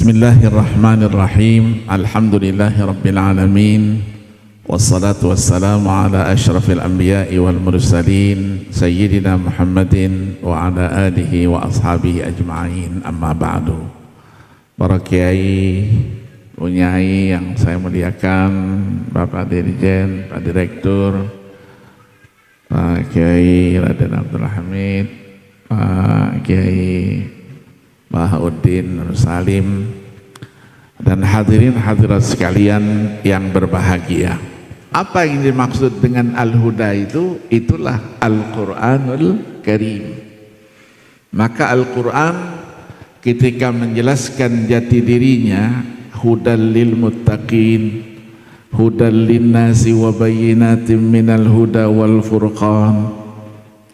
Bismillahirrahmanirrahim. Alhamdulillahirabbil alamin. Wassalatu wassalamu ala asyrafil anbiya'i wal mursalin sayyidina Muhammadin wa ala alihi wa ashabihi ajma'in. Amma ba'du. Para kiai, unyai yang saya muliakan, Bapak Dirjen, Pak Direktur, Pak Kiai Raden Abdul Hamid, Pak Kiai Bahauddin Nur Salim, dan hadirin hadirat sekalian yang berbahagia. Apa yang dimaksud dengan Al-Huda itu? Itulah Al-Quranul Karim. Maka Al-Quran ketika menjelaskan jati dirinya, hudal lil muttaqin, hudal linnasi wa bayyinatin minal huda wal furqan,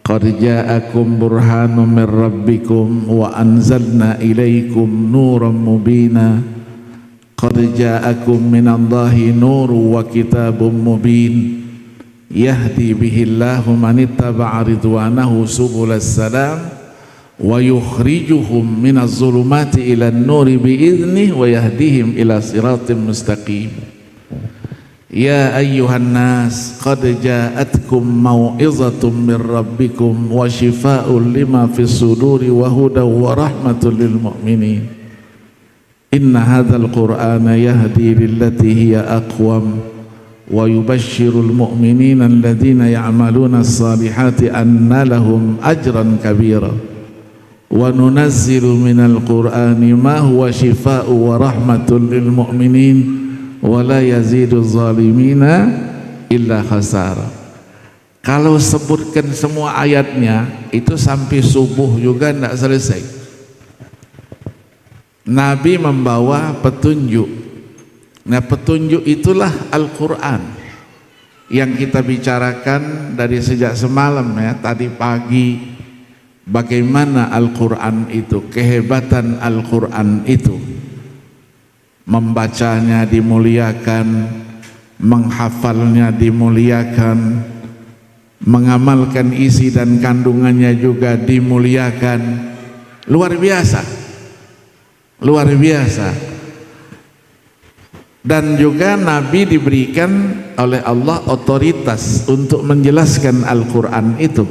qad ja'akum burhanun min rabbikum wa anzalna ilaikum nuran mubina, qad ja'akum minallahi nurun wa kitabun mubin, yahdi bihillahu man ittaba'a ridwanahu subulas salam wa yukhrijuhum minaz zulumati ilan nuri biiznih wa yahdihim ila siratim mustaqim. Ya ayyuhan nas qad ja'atkum mau'izatun min rabbikum wa shifaa'un lima fis suduri wa hudan wa rahmatun lil mu'minin. Inna hadzal qur'ana yahdi lillati hiya aqwam wa yubashshirul mu'minina alladhina ya'maluna as-salihati anna lahum ajran kabira wa nunazzilu minal qur'ani ma huwa shifaa'un wa rahmatun lil mu'minin wala yazidu zalimina illa khasara. Kalau sebutkan semua ayatnya itu sampai subuh juga tidak selesai. Nabi membawa petunjuk. Nah, petunjuk itulah Al-Quran yang kita bicarakan dari sejak semalam ya, tadi pagi. Bagaimana Al-Quran itu, kehebatan Al-Quran itu. Membacanya dimuliakan, menghafalnya dimuliakan, mengamalkan isi dan kandungannya juga dimuliakan. Luar biasa, luar biasa. Dan juga Nabi diberikan oleh Allah otoritas untuk menjelaskan Al-Quran itu.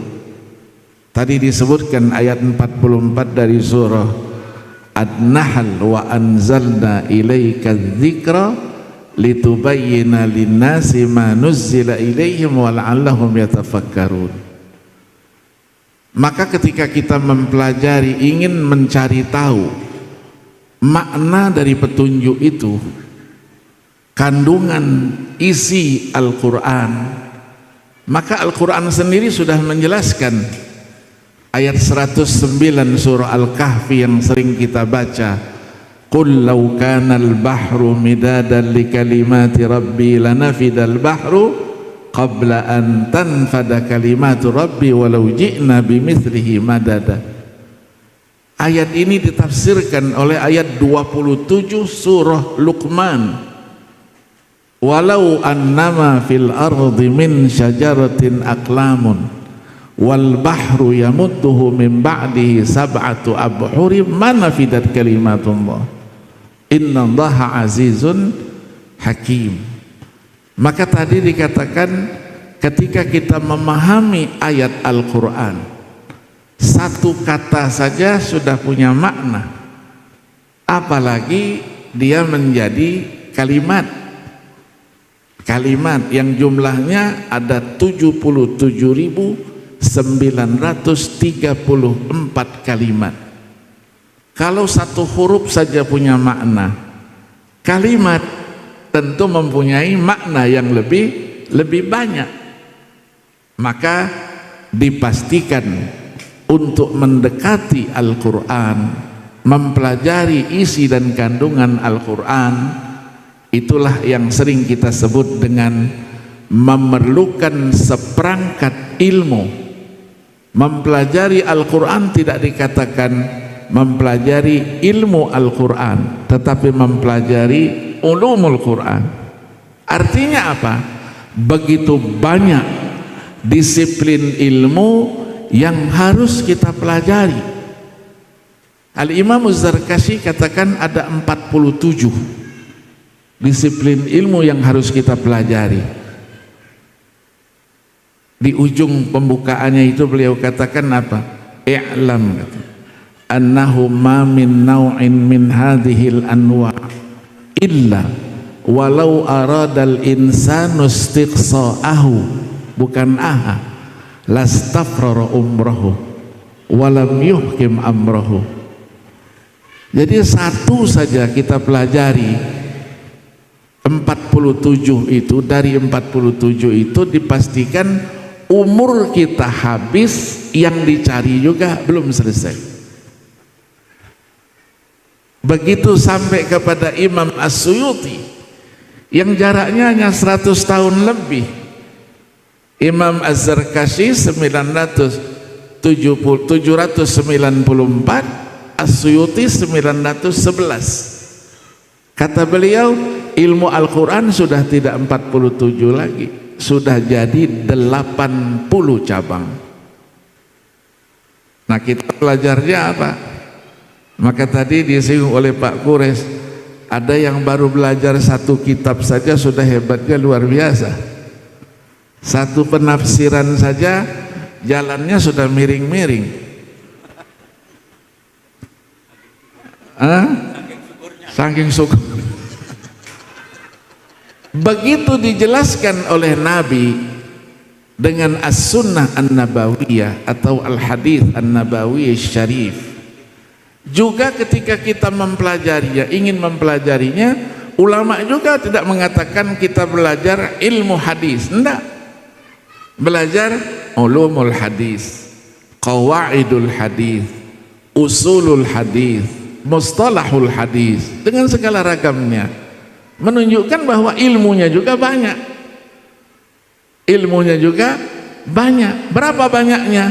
Tadi disebutkan ayat 44 dari surah An-Nahl, wa anzalna ilaika dzikra litubayyina linnasi ma nuzzila ilaihim wa la'allahum yatafakkarun. Maka ketika kita mempelajari, ingin mencari tahu makna dari petunjuk itu, kandungan isi Al-Quran, maka Al-Quran sendiri sudah menjelaskan. Ayat 109 surah Al-Kahfi yang sering kita baca, qul law kana al-bahru midadan li kalimati rabbi lanafidal bahru qabla an tanfada kalimatu rabbi walau ji'na bimithlihi madada. Ayat ini ditafsirkan oleh ayat 27 surah Luqman, walau annama fil ardi min syajaratin aqlamun wal bahru yamudduhu min ba'dihi sab'atu abhurim ma nafidat kalimatullah innallaha azizun hakim. Maka tadi dikatakan ketika kita memahami ayat Al-Quran, satu kata saja sudah punya makna, apalagi dia menjadi kalimat yang jumlahnya ada 77.934 kalimat. Kalau satu huruf saja punya makna, kalimat tentu mempunyai makna yang lebih banyak. Maka dipastikan untuk mendekati Al-Quran, mempelajari isi dan kandungan Al-Quran, itulah yang sering kita sebut dengan memerlukan seperangkat ilmu. Mempelajari Al-Quran tidak dikatakan mempelajari ilmu Al-Quran, tetapi mempelajari ulumul Quran. Artinya apa? Begitu banyak disiplin ilmu yang harus kita pelajari. Al-Imam Az-Zarkashi katakan ada 47 disiplin ilmu yang harus kita pelajari. Di ujung pembukaannya itu beliau katakan apa? I'lam, annahu ma min naw'in min hadhil anwa' illa walau aradal insanu istiqsa'ahu, bukan aha, lastafrara umrahu walam yuhkim amrahu. Jadi satu saja kita pelajari 47 itu, dari 47 itu dipastikan umur kita habis, yang dicari juga belum selesai. Begitu sampai kepada Imam As-Suyuti yang jaraknya hanya 100 tahun lebih. Imam Az-Zarkashi 794, As-Suyuti 911. Kata beliau, ilmu Al-Quran sudah tidak 47 lagi, sudah jadi 80 cabang. Nah, kita belajarnya apa? Maka tadi disinggung oleh Pak Kures, ada yang baru belajar satu kitab saja sudah hebatnya luar biasa. Satu penafsiran saja jalannya sudah miring-miring. Saking syukur. Begitu dijelaskan oleh Nabi dengan as-sunnah an-nabawiyah atau al-hadith an-nabawi syarif, juga ketika kita mempelajarinya, ingin mempelajarinya, ulama juga tidak mengatakan kita belajar ilmu hadis, enggak, belajar ulumul hadis, qawaidul hadis, usulul hadis, mustalahul hadis, dengan segala ragamnya, menunjukkan bahwa ilmunya juga banyak. Ilmunya juga banyak. Berapa banyaknya?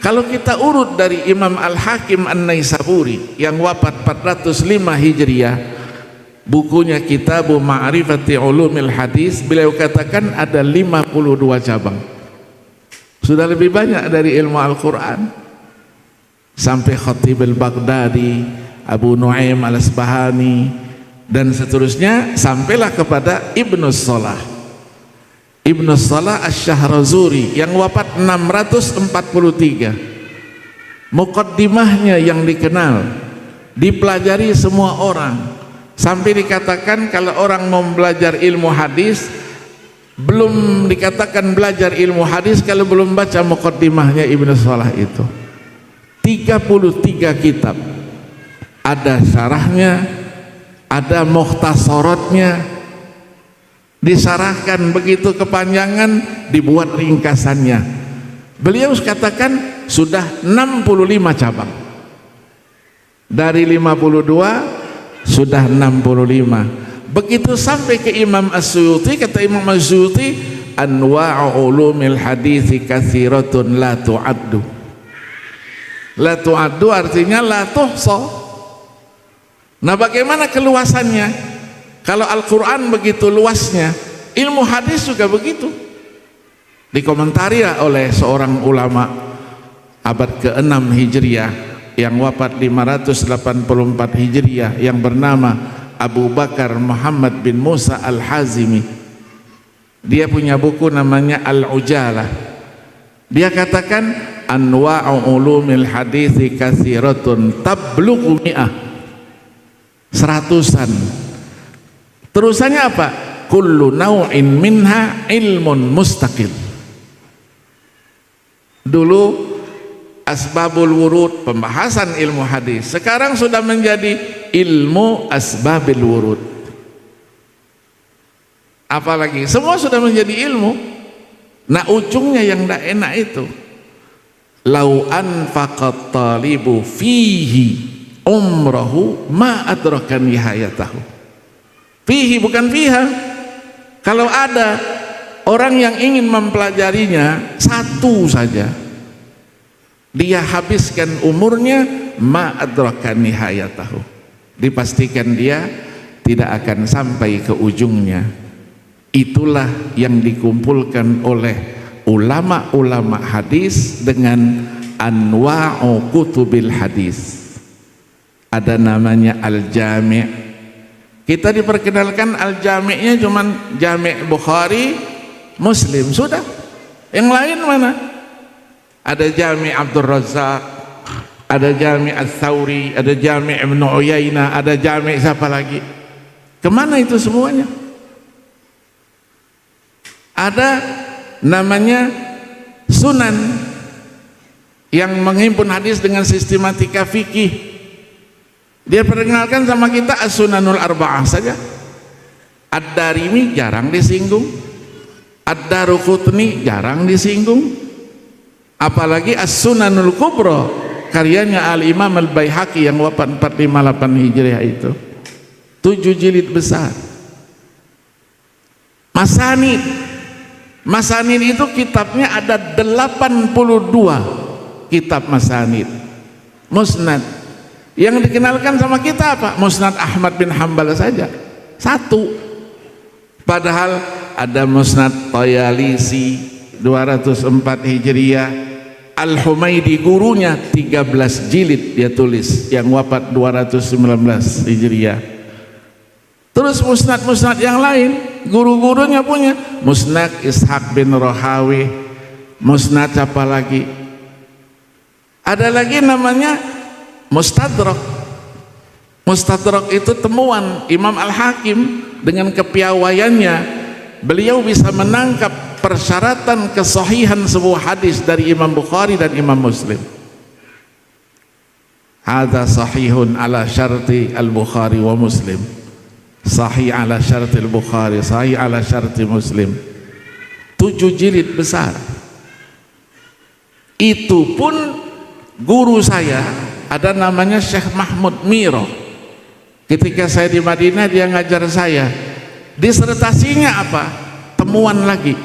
Kalau kita urut dari Imam Al-Hakim An-Naisaburi yang wafat 405 Hijriah, bukunya Kitabu Ma'rifati Ulumil Hadis, beliau katakan ada 52 cabang. Sudah lebih banyak dari ilmu Al-Quran. Sampai Khatib Al-Baghdadi, Abu Nu'aim Al-Asbahani, dan seterusnya, sampailah kepada Ibnu Salah. Ibnu Salah Asy-Syahrazuri yang wafat 643. Muqaddimahnya yang dikenal, dipelajari semua orang, sampai dikatakan kalau orang mau belajar ilmu hadis, belum dikatakan belajar ilmu hadis kalau belum baca muqaddimahnya Ibnu Salah itu. 33 kitab, ada syarahnya, ada mukhtasaratnya, disarahkan begitu kepanjangan, dibuat ringkasannya. Beliau katakan sudah 65 cabang. Dari 52 sudah 65. Begitu sampai ke Imam As-Suyuti, kata Imam As-Suyuti, anwa'u ulumil hadithi katsiratun la tu'addu. La tu'addu artinya la tuhsa. Nah, bagaimana keluasannya? Kalau Al-Quran begitu luasnya, ilmu hadis juga begitu. Dikomentari oleh seorang ulama abad ke-6 Hijriah yang wafat 584 Hijriah yang bernama Abu Bakar Muhammad bin Musa Al-Hazimi. Dia punya buku namanya Al-Ujalah. Dia katakan anwa'u ulumil hadithi katsiratun tablughu mi'ah, seratusan. Terusannya apa? Kullu naw'in minha ilmun mustaqil. Dulu asbabul wurud, pembahasan ilmu hadis, sekarang sudah menjadi ilmu asbabil wurud. Apalagi semua sudah menjadi ilmu. Nah, ujungnya yang tidak enak itu, lau anfaqat talibu fihi umrahu ma adraka nihayatahu. Fihi bukan fiha. Kalau ada orang yang ingin mempelajarinya satu saja, dia habiskan umurnya, ma adraka nihayatahu, dipastikan dia tidak akan sampai ke ujungnya. Itulah yang dikumpulkan oleh ulama-ulama hadis dengan anwa'u kutubil hadis. ada namanya Al-Jami'. Kita diperkenalkan Al-Jami'-nya cuman Jami' Bukhari, Muslim, sudah. Yang lain mana? Ada Jami' Abdul Razzaq, ada Jami' Ats-Tsauri, ada Jami' Ibnu Uyainah, ada Jami' siapa lagi? Kemana itu semuanya? Ada namanya Sunan yang menghimpun hadis dengan sistematika fikih. Dia perkenalkan sama kita As-Sunanul Arba'ah saja. Ad-Darimi jarang disinggung, Ad-Daruqutni jarang disinggung, apalagi As-Sunanul Kubra karyanya Al-Imam Al-Baihaqi yang wafat 458 Hijriah itu, 7 jilid besar. Masanid, Masanid itu kitabnya ada 82 kitab Masanid. Musnad yang dikenalkan sama kita apa? Musnad Ahmad bin Hanbal saja, satu. Padahal ada Musnad Tayalisi 204 Hijriah, Al-Humaidi gurunya 13 jilid dia tulis, yang wafat 219 Hijriah. Terus musnad-musnad yang lain guru-gurunya punya, Musnad Ishaq bin Rohawi, Musnad apa lagi? Ada lagi namanya Mustadrak. Mustadrak itu temuan Imam Al-Hakim. Dengan kepiawaiannya beliau bisa menangkap persyaratan kesahihan sebuah hadis dari Imam Bukhari dan Imam Muslim. Hadza sahihun ala syarti al-Bukhari wa Muslim, sahih ala syarti al-Bukhari, sahih ala syarti Muslim. 7 jilid besar. Itu pun guru saya ada namanya Syekh Mahmud Miro. Ketika saya di Madinah dia ngajar saya. Disertasinya apa? Temuan lagi.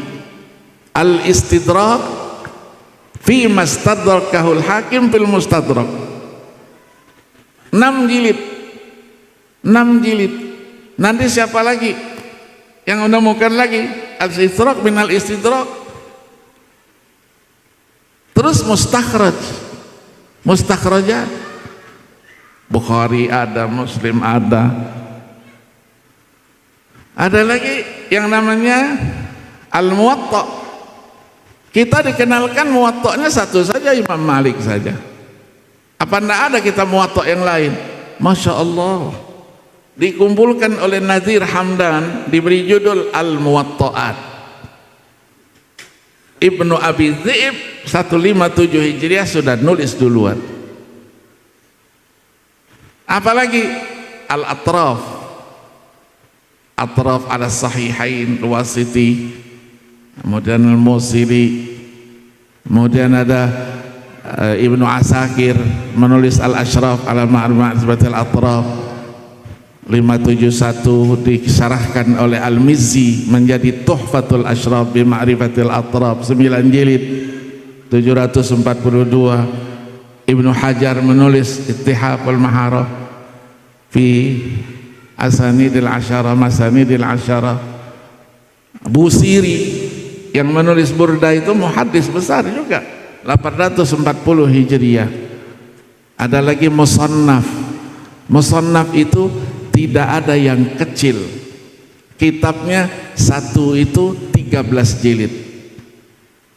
Al-Istidrak fi mastadrakahul Hakim fil Mustadrak. 6 jilid. 6 jilid. Nanti siapa lagi yang menemukan lagi? Al-Istidrak bin Al-Istidrak. Terus mustakhraj. Mustakhrajat Bukhari ada, Muslim ada lagi yang namanya Al-Muwatta. Kita dikenalkan Muwatta'nya satu saja, Imam Malik saja. Apa enggak ada kita Muwatta' yang lain? Masya Allah, dikumpulkan oleh Nazir Hamdan, diberi judul Al-Muwatta'at. Ibnu Abi Dhi'ib 157 Hijriah sudah nulis duluan. Apalagi Al-Atraf, Atraf ala Sahihain Al-Wasiti, kemudian Al-Musili, kemudian ada Ibnu Asakir menulis Al-Ashraf ala Ma'rifatil Atraf 571, disyarahkan oleh Al-Mizzi menjadi Tuhfatul Ashraf bi Ma'rifatil Atraf 9 jilid 742. Ibnu Hajar menulis Ittihaful Maharah fi Asanidil Asyarah, Masanidil Asyarah. Busiri yang menulis Burda itu muhaddis besar juga, 840 Hijriah. Ada lagi Musannaf. Musannaf itu tidak ada yang kecil, kitabnya satu itu 13 jilid.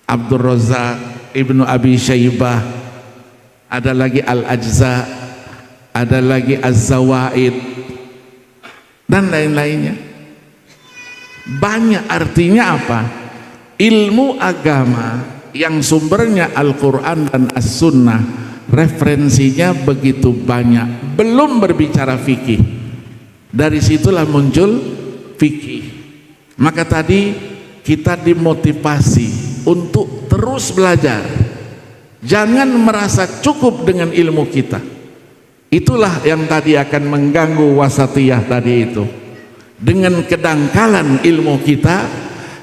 Abdul Razzaq, Ibnu Abi Syaibah, ada lagi Al-Ajza, ada lagi Az-Zawaid, dan lain-lainnya. Banyak. Artinya apa? Ilmu agama yang sumbernya Al-Quran dan As-Sunnah, referensinya begitu banyak. Belum berbicara fikih, dari situlah muncul fikih. Maka tadi kita dimotivasi untuk terus belajar. Jangan merasa cukup dengan ilmu kita. Itulah yang tadi akan mengganggu wasatiyah tadi itu. Dengan kedangkalan ilmu kita,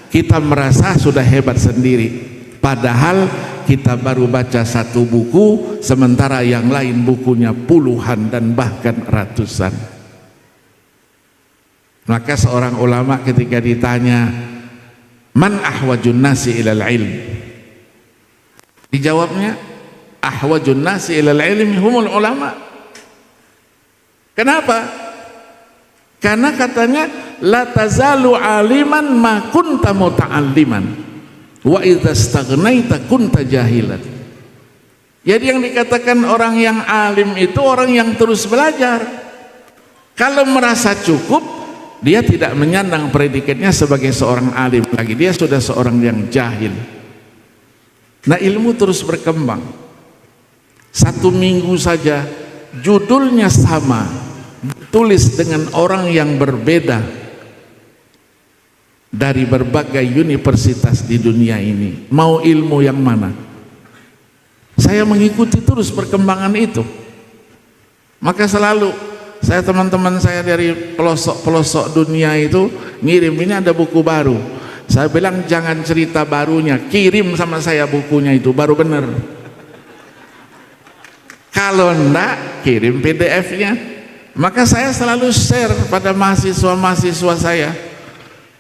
kita merasa sudah hebat sendiri. Padahal kita baru baca satu buku, sementara yang lain bukunya puluhan dan bahkan ratusan. Maka seorang ulama ketika ditanya, man ahwajun nasi ilal ilm, dijawabnya, ahwajun nasi ilal ilmi humul ulama. Kenapa? Karena katanya la tazalu aliman ma kunta muta'alliman wa idza staghnaita kunta jahilan. Jadi yang dikatakan orang yang alim itu orang yang terus belajar. Kalau merasa cukup, dia tidak menyandang predikatnya sebagai seorang alim lagi, dia sudah seorang yang jahil. Nah, ilmu terus berkembang. 1 minggu saja judulnya sama, ditulis dengan orang yang berbeda dari berbagai universitas di dunia ini. Mau ilmu yang mana? Saya mengikuti terus perkembangan itu. Maka selalu saya, teman-teman saya dari pelosok-pelosok dunia itu ngirim, ini ada buku baru. Saya bilang jangan cerita barunya, kirim sama saya bukunya itu, baru benar. Kalau enggak, kirim PDF-nya. Maka saya selalu share pada mahasiswa-mahasiswa saya.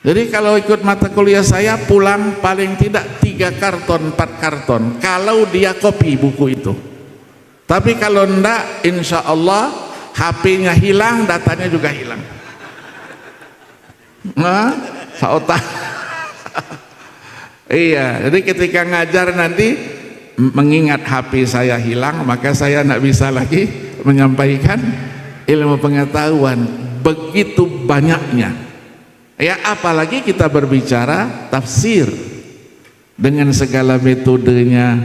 Jadi kalau ikut mata kuliah saya, pulang paling tidak 3 karton, 4 karton, kalau dia copy buku itu. Tapi kalau enggak, insya Allah HP-nya hilang, datanya juga hilang. Nah, saotak. Iya, jadi ketika ngajar nanti mengingat HP saya hilang, maka saya tidak bisa lagi menyampaikan ilmu pengetahuan begitu banyaknya. Ya, apalagi kita berbicara tafsir dengan segala metodenya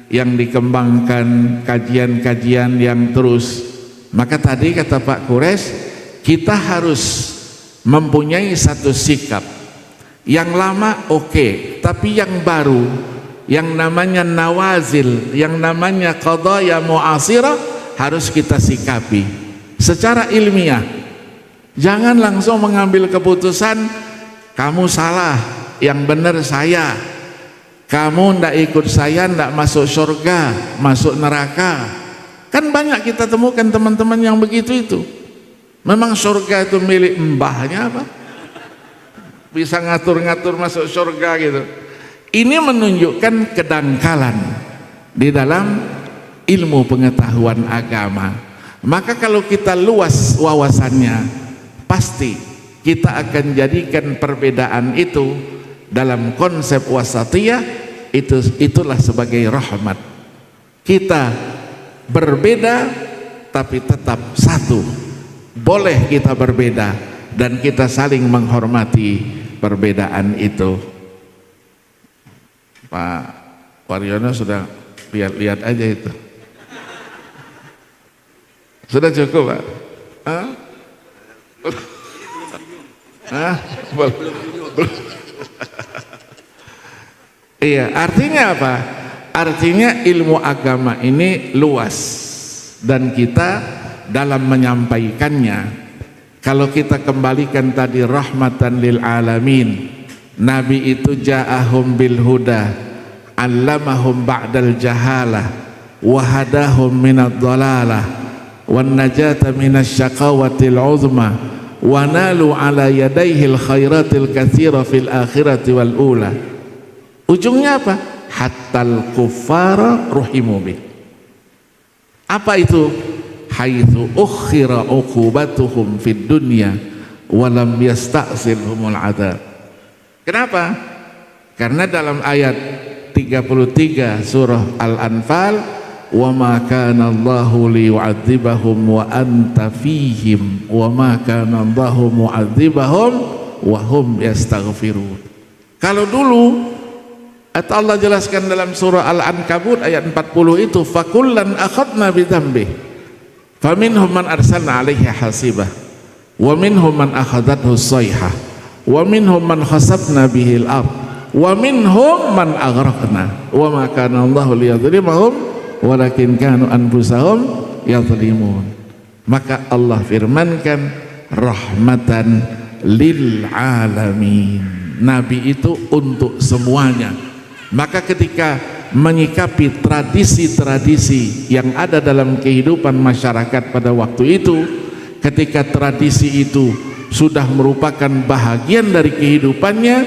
yang dikembangkan, kajian-kajian yang terus. Maka tadi kata Pak Kures, kita harus mempunyai satu sikap. Yang lama oke, tapi yang baru, yang namanya nawazil, yang namanya qadaya mu'asirah, harus kita sikapi secara ilmiah. Jangan langsung mengambil keputusan kamu salah, yang benar saya, kamu ndak ikut saya ndak masuk surga, masuk neraka. Kan banyak kita temukan teman-teman yang begitu itu. Memang surga itu milik mbahnya apa? Bisa ngatur-ngatur masuk surga gitu. Ini menunjukkan kedangkalan di dalam ilmu pengetahuan agama. Maka kalau kita luas wawasannya, pasti kita akan jadikan perbedaan itu dalam konsep wasatiyah, itulah sebagai rahmat. Kita berbeda tapi tetap satu. Boleh kita berbeda dan kita saling menghormati perbedaan itu. Pak Waryono sudah lihat aja itu. Sudah cukup, Pak? Hah? Hah? Belum. Iya, artinya apa? Artinya ilmu agama ini luas, dan kita dalam menyampaikannya, kalau kita kembalikan tadi rahmatan lil alamin, Nabi itu ja'ahum bil huda, allamahum ba'dal jahalah, wahadahum minad dhalalah, wan najata minasy syaqawatil uzma, wa nalu ala yadaihil khairatil katsira fil akhirati wal ula. Ujungnya apa? Hattal kuffara ruhimu bih. Apa itu? Haitsu ukhira uqubatuhum fid dunya wa lam yasta'silhumul adab. Kenapa? Karena dalam ayat 33 surah Al-Anfal, wa ma kana Allahu liyu'adzibahum wa anta fihim wa ma kana Allahu mu'adzibahum wa hum yastaghfirun. Kalau dulu Allah jelaskan dalam surah Al-Ankabut ayat 40 itu, fakullan akhadna bidzambih faminhum man arsalna 'alaihi hasibah wa minhum man akhadathu as-sayhah wa minhum man khasabna bihil ard wa minhum man aghraqna wa ma kana Allahu liyadhlimahum walakin kanu anfusahum yadhlimun. Maka Allah firmankan rahmatan lil alamin. Nabi itu untuk semuanya. Maka ketika menyikapi tradisi-tradisi yang ada dalam kehidupan masyarakat pada waktu itu, ketika tradisi itu sudah merupakan bahagian dari kehidupannya,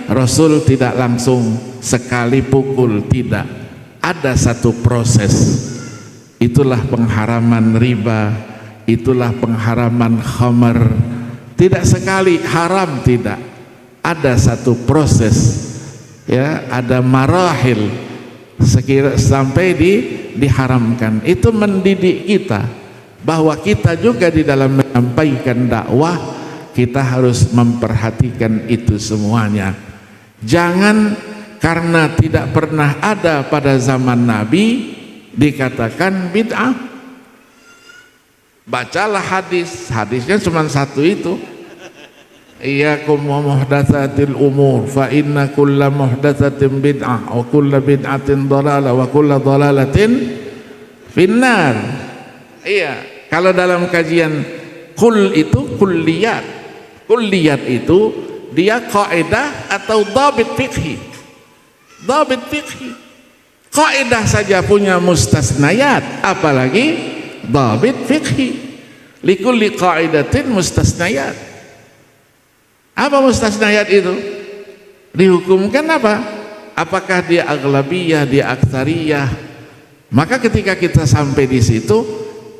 Rasul tidak langsung sekali pukul, tidak. Ada satu proses. Itulah pengharaman riba, itulah pengharaman khamar. Tidak sekali haram, tidak, ada satu proses, ya, ada marahil sampai diharamkan. Itu mendidik kita bahwa kita juga di dalam menyampaikan dakwah kita harus memperhatikan itu semuanya. Jangan karena tidak pernah ada pada zaman Nabi dikatakan bid'ah. Bacalah hadis, hadisnya cuma satu itu, iyyakum wa muhdatsatil umur fa inna kulla muhdatsatin bid'ah wa kulla bid'atin dhalalah wa kulla dhalalatin finnar. Iya, kalau dalam kajian kul itu kulliyat. Kulliyat itu dia kaidah atau dhabit fikhi. Dhabit fikhi. Kaidah saja punya mustasnayat, apalagi dhabit fikhi. Likulli qaidatin mustasnayat. Apa mustasnayat itu? Dihukumkan apa? Apakah dia aghlabiyah, dia aktsariyah? Maka ketika kita sampai di situ,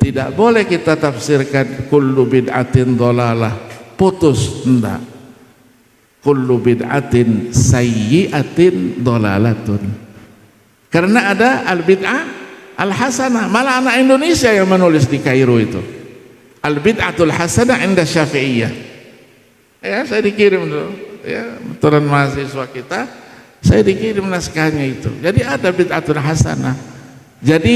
tidak boleh kita tafsirkan kullu bid'atin dhalalah, putus, enggak. Kullu bid'atin sayyi'atin dhalalatun. Karena ada al-bid'ah al-hasanah. Malah anak Indonesia yang menulis di Kairo itu, al-bid'atul hasanah inda Syafi'iyah. Ya, saya dikirim tuh, ya, turun mahasiswa kita, saya dikirim naskahnya itu. Jadi ada bid'atul hasanah. Jadi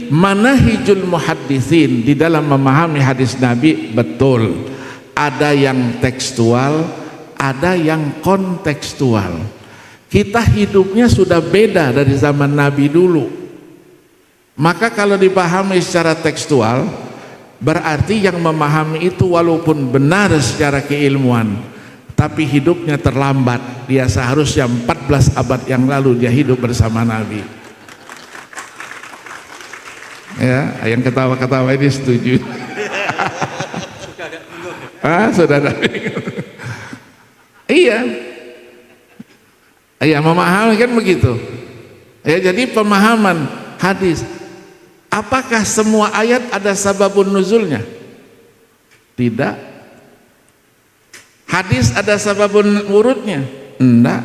manahijul muhadditsin di dalam memahami hadis Nabi betul, ada yang tekstual, ada yang kontekstual. Kita hidupnya sudah beda dari zaman Nabi dulu. Maka kalau dipahami secara tekstual, berarti yang memahami itu walaupun benar secara keilmuan, tapi hidupnya terlambat. Dia seharusnya 14 abad yang lalu dia hidup bersama Nabi. Ya, yang ketawa-ketawa ini setuju. Saudara. Iya. Iya, memahami kan begitu. Ya, jadi pemahaman hadis. Apakah semua ayat ada sababun nuzulnya? Tidak. Hadis ada sababun wurudnya? Enggak.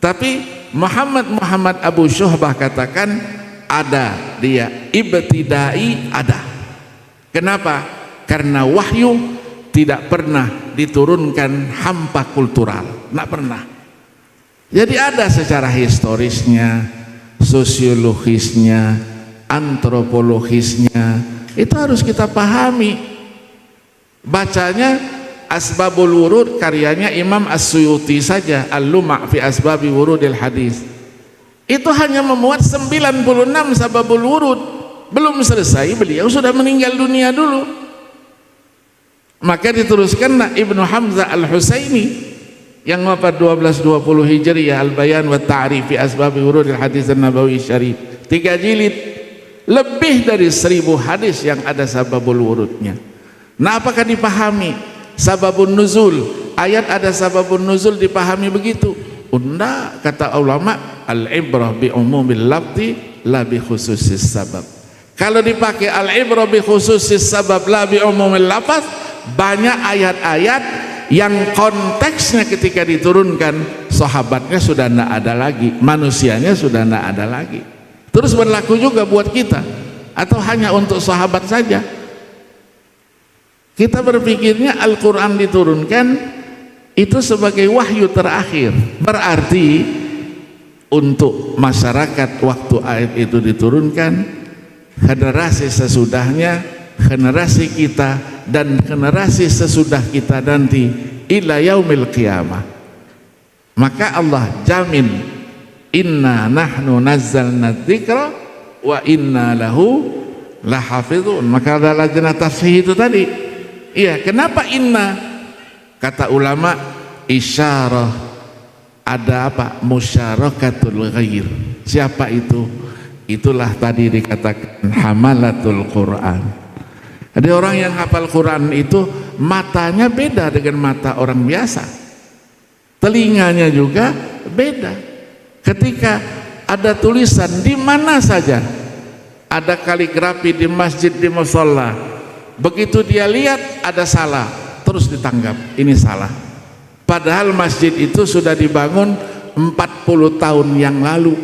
Tapi Muhammad Abu Syuhbah katakan ada, dia ibtidai ada. Kenapa? Karena wahyu tidak pernah diturunkan hampa kultural, enggak pernah. Jadi ada secara historisnya, sosiologisnya, antropologisnya, itu harus kita pahami. Bacanya Asbabul Wurud karyanya Imam As-Suyuti saja, Al-Luma' fi Asbabi Wurudil Hadis, itu hanya memuat 96 sababul wurud. Belum selesai, beliau sudah meninggal dunia dulu. Maka diteruskan Ibnu Hamzah Al-Husaini yang wafat 1220 Hijriah, Al-Bayan wa Ta'rif fi Asbabi Wurudil Hadis An-Nabawi Syarif, 3 jilid. Lebih dari 1000 hadis yang ada sababul wurudnya. Nah, apakah dipahami sababun nuzul? Ayat ada sababun nuzul dipahami begitu? Enggak, kata ulama, al-ibrah bi umumil lafzi la bi khususis sabab. Kalau dipakai al-ibrah bi khususis sabab la bi umumil lafaz, banyak ayat-ayat yang konteksnya ketika diturunkan sahabatnya sudah tidak ada lagi, manusianya sudah tidak ada lagi. Terus berlaku juga buat kita, atau hanya untuk sahabat saja? Kita berpikirnya Al-Quran diturunkan itu sebagai wahyu terakhir, berarti untuk masyarakat waktu ayat itu diturunkan, generasi sesudahnya, generasi kita, dan generasi sesudah kita nanti ila yaumil qiyamah. Maka Allah jamin, inna nahnu nazzalna dzikra wa inna lahu lahafizun. Maka ada lajnah tafsir itu tadi. Iya, kenapa inna? Kata ulama, isyarah, ada apa? Musyarakatul ghair. Siapa itu? Itulah tadi dikatakan hamalatul Quran. Ada orang yang hafal Quran itu matanya beda dengan mata orang biasa, telinganya juga beda. Ketika ada tulisan di mana saja, ada kaligrafi di masjid, di musholla, Begitu dia lihat ada salah, terus ditanggap, ini salah. Padahal masjid itu sudah dibangun 40 tahun yang lalu.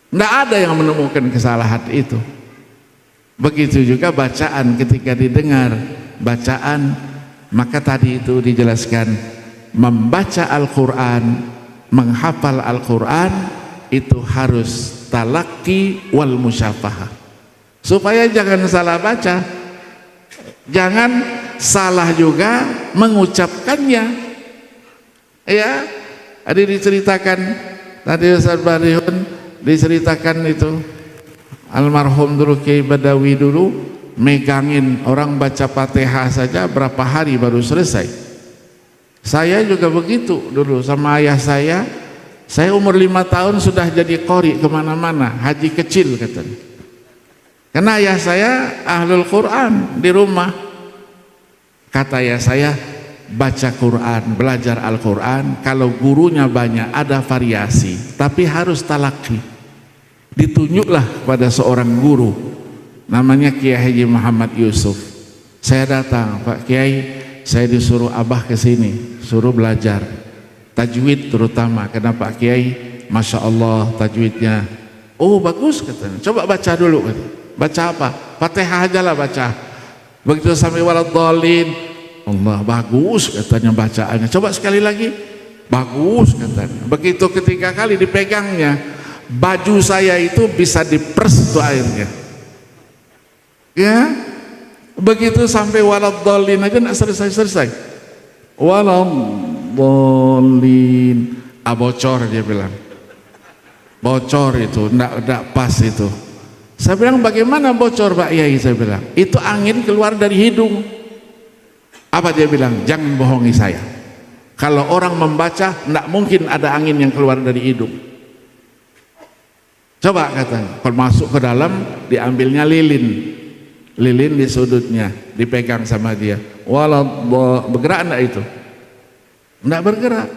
Tidak ada yang menemukan kesalahan itu. Begitu juga bacaan, ketika didengar bacaan, maka tadi itu dijelaskan, membaca Al-Quran, menghafal Al-Quran itu harus talaqi wal musyafahah, supaya jangan salah baca, jangan salah juga mengucapkannya. Ya, ada diceritakan tadi Ustaz Barihun diceritakan itu, almarhum dulu Kiai Badawi dulu megangin orang baca Fatihah saja berapa hari baru selesai. Saya juga begitu dulu sama ayah saya umur 5 tahun sudah jadi qori kemana-mana, haji kecil katanya, karena ayah saya ahlul Quran di rumah. Kata ayah saya, baca Quran, belajar Al-Quran, kalau gurunya banyak ada variasi, tapi harus talaki. Ditunjuklah pada seorang guru namanya Kiai Haji Muhammad Yusuf. Saya datang, Pak Kiai, saya disuruh abah ke sini, suruh belajar tajwid terutama, karena Pak Kiai Masya Allah tajwidnya, oh bagus katanya, coba baca dulu. Baca apa? Fatihah aja lah baca. Begitu sampai waladhdallin, Allah bagus katanya bacaannya, coba sekali lagi, bagus katanya. Begitu ketiga kali dipegangnya, baju saya itu bisa diperes tuh airnya. Ya, begitu sampai waladhdallin aja nggak selesai. Waladhdallin, bocor, dia bilang. Bocor itu, enggak pas itu. Saya bilang, bagaimana bocor Pak Yai? Saya bilang, itu angin keluar dari hidung. Apa dia bilang? Jangan bohongi saya. Kalau orang membaca, enggak mungkin ada angin yang keluar dari hidung. Coba katanya, kalau masuk ke dalam, diambilnya lilin di sudutnya, dipegang sama dia. Walau bergerak enggak itu? Enggak bergerak.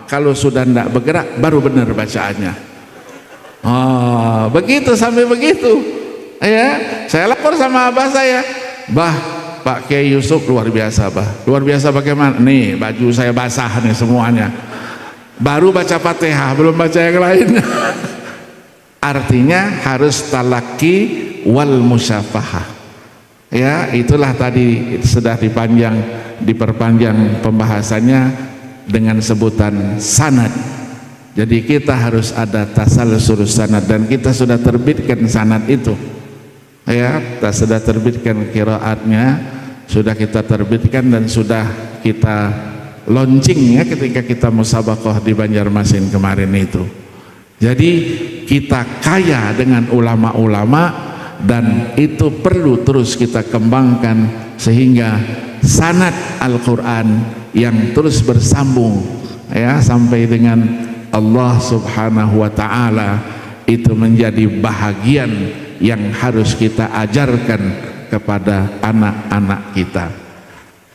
Kalau sudah enggak bergerak, baru benar bacaannya. Begitu sampai begitu. Ya, saya lapor sama abah saya, bah, Pak Kiai Yusuf luar biasa, bah. Luar biasa bagaimana? Nih baju saya basah nih semuanya. Baru baca Fatihah, belum baca yang lain. Artinya harus talaki wal musyafahah. Ya, itulah tadi sudah diperpanjang pembahasannya dengan sebutan sanad. Jadi kita harus ada tasalsul sanad, dan kita sudah terbitkan sanad itu. Ya, kita sudah terbitkan qiraatnya, sudah kita terbitkan dan sudah kita launching ya ketika kita musabaqah di Banjarmasin kemarin itu. Jadi kita kaya dengan ulama-ulama, dan itu perlu terus kita kembangkan sehingga sanad Al-Quran yang terus bersambung ya sampai dengan Allah Subhanahu wa ta'ala itu menjadi bahagian yang harus kita ajarkan kepada anak-anak kita.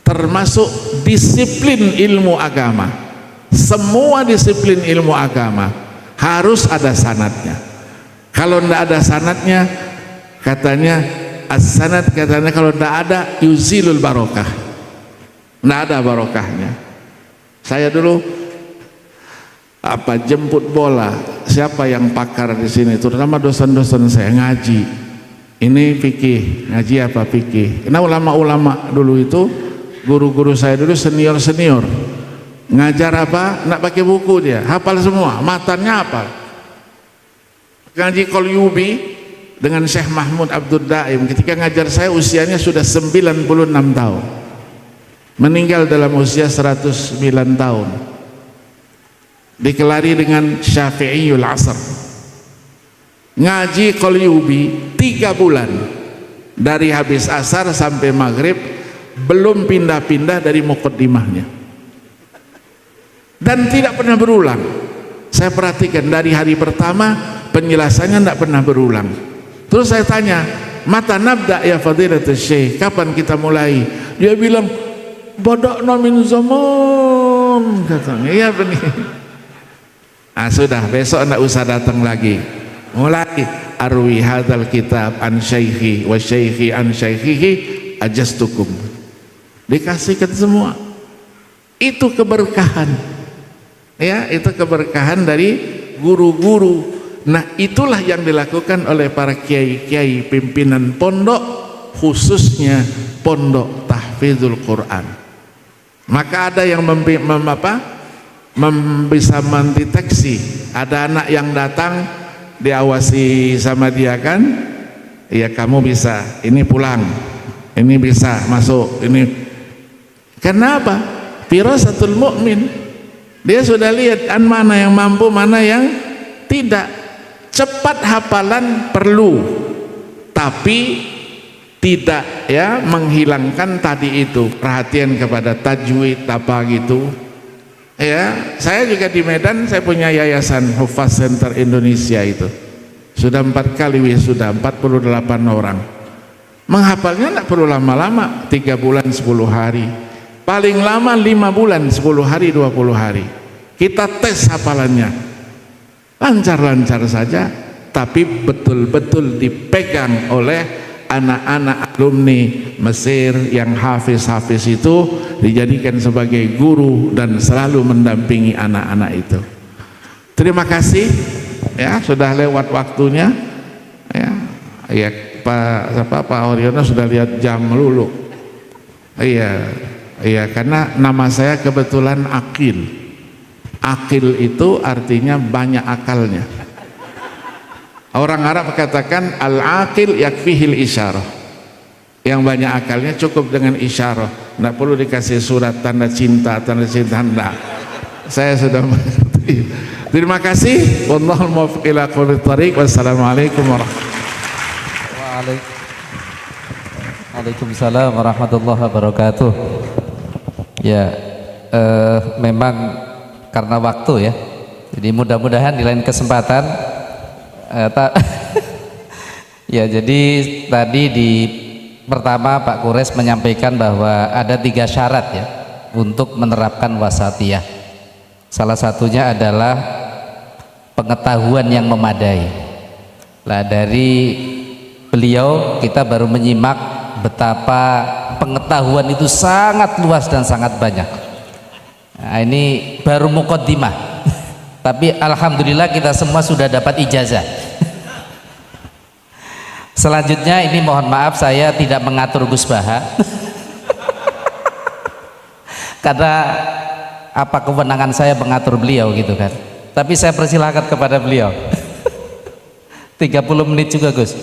Termasuk disiplin ilmu agama. Semua disiplin ilmu agama harus ada sanadnya. Kalau tidak ada sanadnya, katanya as-sanad, katanya kalau tidak ada yuzilul barokah, tidak ada barokahnya. Saya dulu jemput bola, siapa yang pakar di sini, terutama dosen-dosen saya ngaji. Ini fikih, ngaji apa fikih. Karena ulama-ulama dulu itu, guru-guru saya dulu senior-senior, ngajar apa, nggak pakai buku dia, hafal semua, matannya hafal. Ngaji Qalyubi dengan Syekh Mahmud Abdul Daim, ketika ngajar saya usianya sudah 96 tahun, meninggal dalam usia 109 tahun. Dikelari dengan Syafi'iyul Asr. Ngaji Qalyubi 3 bulan, dari habis asar sampai maghrib, belum pindah-pindah dari muqaddimahnya, dan tidak pernah berulang. Saya perhatikan dari hari pertama penjelasannya tidak pernah berulang. Terus saya tanya, mata nabda ya fadilatul syekh, kapan kita mulai? Dia bilang, bada'na min zaman, katanya. Iya benar. Sudah, besok anda usah datang lagi. Mulai arwi hadzal kitab an syaikhi wa syaikhi an syaikhihi ajastukum, dikasihkan semua. Itu keberkahan, ya, itu keberkahan dari guru-guru. Nah, itulah yang dilakukan oleh para kiai-kiai pimpinan pondok, khususnya pondok tahfidzul Quran. Maka ada yang bisa mendeteksi, ada anak yang datang diawasi sama dia kan, ya kamu bisa, ini pulang, ini bisa masuk, ini. Kenapa? Firasatul mukmin, dia sudah lihat mana yang mampu, mana yang tidak. Cepat hafalan perlu, tapi tidak ya menghilangkan tadi itu perhatian kepada tajwid apa gitu. Ya, saya juga di Medan, saya punya yayasan Hufaz Center Indonesia itu. Sudah 4 kali wisuda, 48 orang. Menghafalnya tidak perlu lama-lama, 3 bulan 10 hari. Paling lama 5 bulan 10 hari 20 hari. Kita tes hafalannya. Lancar-lancar saja, tapi betul-betul dipegang oleh anak-anak alumni Mesir yang hafiz-hafiz itu, dijadikan sebagai guru dan selalu mendampingi anak-anak itu. Terima kasih ya, sudah lewat waktunya ya. Ya Pak Oriono sudah lihat jam lulu. Iya, karena nama saya kebetulan Akil. Akil itu artinya banyak akalnya. Orang Arab katakan al-aqil yakfihil isyarah. Yang banyak akalnya cukup dengan isyarah, tidak perlu dikasih surat tanda cinta, enggak. Saya sudah mengerti. Terima kasih. Wallahul muwaffiq ila aqwamit thariq. Wassalamualaikum warahmatullahi wabarakatuh. Waalaikumsalam warahmatullahi wabarakatuh. Ya, memang karena waktu ya, jadi mudah-mudahan di lain kesempatan ya. Jadi tadi di pertama Pak Kures menyampaikan bahwa ada 3 syarat ya untuk menerapkan wasatiyah. Salah satunya adalah pengetahuan yang memadai. Lah dari beliau kita baru menyimak betapa pengetahuan itu sangat luas dan sangat banyak. Nah, ini baru muqaddimah. Tapi alhamdulillah kita semua sudah dapat ijazah. Selanjutnya ini mohon maaf saya tidak mengatur Gus Baha. Karena apa kewenangan saya mengatur beliau gitu kan. Tapi saya persilahkan kepada beliau. 30 menit juga Gus.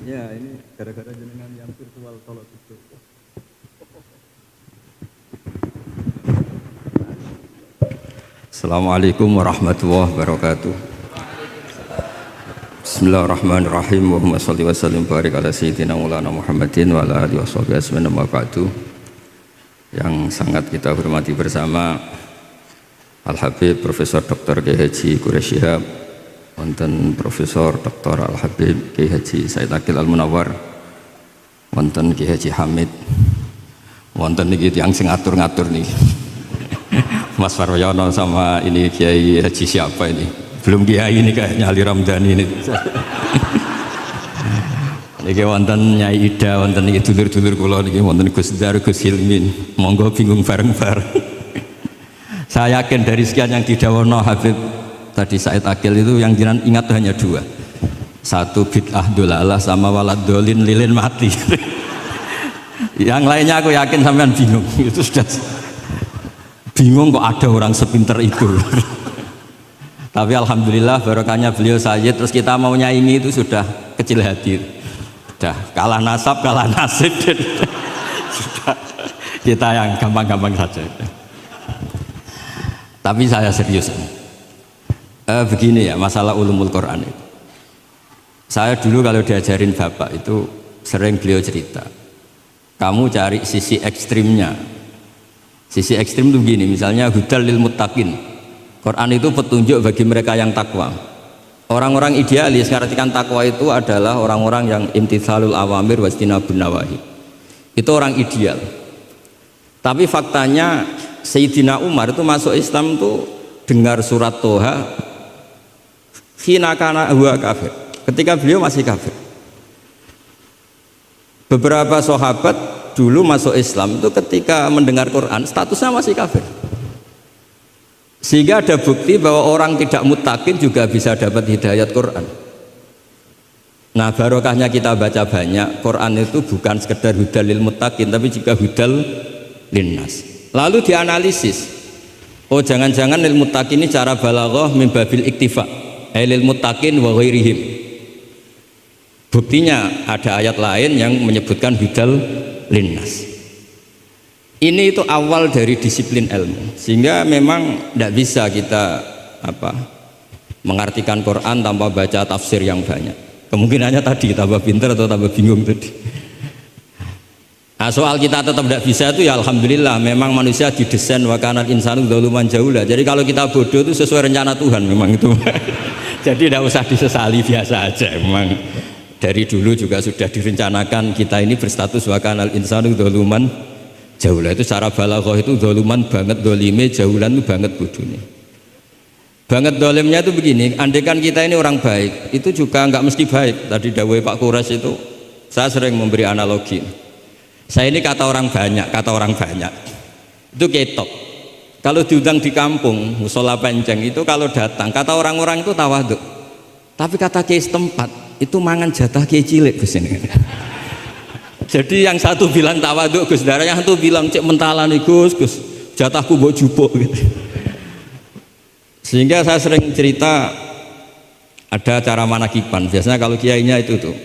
Ya, ini gara-gara jenengan yang virtual tolong itu. Assalamualaikum warahmatullahi wabarakatuh. Bismillahirrahmanirrahim. Allahumma shalli wa sallim barik ala sayyidina Maulana Muhammadin wa ala alihi washabihi ajmain, amma ba'du. Yang sangat kita hormati bersama Al-Habib Profesor Dr. Kiai Haji Quraish Shihab, wonten Profesor Dr. Al-Habib Kiai Haji Said Akil Al-Munawwar, wonten Kiai Haji Hamid, wonten niki tiyang sing ngatur-ngatur nih. Mas Faryono sama ini Kiai Haji siapa ini? Belum Kiai ini kayaknya Ali Ramdhani ini. Niki wonten Nyai Ida, wonten niki dulur-dulur kula niki, wonten Gus Dar, Gus Hilmin. Monggo bingung bareng-bareng. Saya yakin dari sekian yang didhawono Habib tadi Said Akil itu yang jenengan ingat hanya 2. Satu bid'ah dolalah sama walad dolin lilin mati. Yang lainnya aku yakin sampean bingung. Itu sudah bingung kok ada orang sepinter itu. Tapi alhamdulillah barokahnya beliau Sayyid, terus kita mau nyaingi itu sudah kecil hati. Sudah kalah nasab, kalah nasib. Sudah kita yang gampang-gampang saja. Tapi saya serius. Begini ya, masalah ulumul Quran itu. Saya dulu kalau diajarin bapak itu sering beliau cerita, kamu cari sisi ekstrimnya. Sisi ekstrim itu begini, misalnya hudal lil muttaqin, Quran itu petunjuk bagi mereka yang takwa. Orang-orang idealis mengartikan takwa itu adalah orang-orang yang imtitsalul awamir wajtinabun nawahi. Itu orang ideal. Tapi faktanya Sayyidina Umar itu masuk Islam tuh dengar surat Toha hina kana huwa kafir. Ketika beliau masih kafir. Beberapa sahabat dulu masuk Islam itu ketika mendengar Quran statusnya masih kafir. Sehingga ada bukti bahwa orang tidak mutakin juga bisa dapat hidayat Quran. Nah, barokahnya kita baca banyak. Quran itu bukan sekedar hudal lil mutakin, tapi juga hudal linnas. Lalu dianalisis. Oh, jangan-jangan lil mutakin ini cara balaghah min babil iktifa. Lil mutakin wa ghairihim. Buktinya ada ayat lain yang menyebutkan hudal linnas. Ini itu awal dari disiplin ilmu, sehingga memang tidak bisa kita mengartikan Quran tanpa baca tafsir yang banyak. Kemungkinannya tadi tambah pintar atau tambah bingung tadi. Nah, soal kita tetap tidak bisa itu ya alhamdulillah, memang manusia didesain wa kanal insanu dzaluman jahula. Jadi kalau kita bodoh itu sesuai rencana Tuhan memang itu. Jadi tidak usah disesali, biasa aja. Memang dari dulu juga sudah direncanakan kita ini berstatus wa kanal insanu dzaluman jaulah. Itu cara balaghah itu dzaluman banget, dolime, jaulan itu banget bodohnya. Banget dolimnya itu begini, andaikan kita ini orang baik, itu juga nggak mesti baik. Tadi dawuh Pak Kures itu, saya sering memberi analogi. Saya ini kata orang banyak, itu ketok. Kalau diundang di kampung, musola penceng itu kalau datang, kata orang-orang itu tawaduk. Tapi kata kiai setempat, itu mangan jatah kiai cilik Gus ini. Jadi yang satu bilang tawaduk Gus, yang satu bilang cek mentalan nih Gus, jatahku mbok jupuk gitu. Sehingga saya sering cerita ada acara manakiban. Biasanya kalau kiainya itu tuh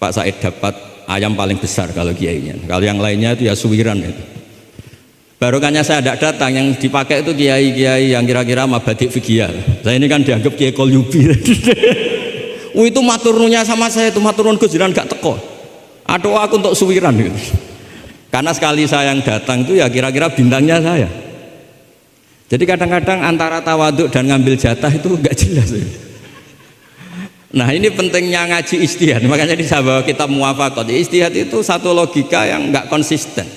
Pak Said dapat ayam paling besar kalau kiainya. Kalau yang lainnya itu ya suwiran itu. Barokahnya saya tidak datang, yang dipakai itu kiai-kiai yang kira-kira mabadik fikih. Saya ini kan dianggap kiai kolyubi. Itu maturnunya sama saya itu maturun Gus jiran gak teko. Atau aku untuk suwiran gitu. Karena sekali saya yang datang itu ya kira-kira bintangnya saya. Jadi kadang-kadang antara tawaduk dan ngambil jatah itu enggak jelas. Nah, ini pentingnya ngaji ijtihad. Makanya di sahabat kitab muwafaqat. Ijtihad itu satu logika yang enggak konsisten.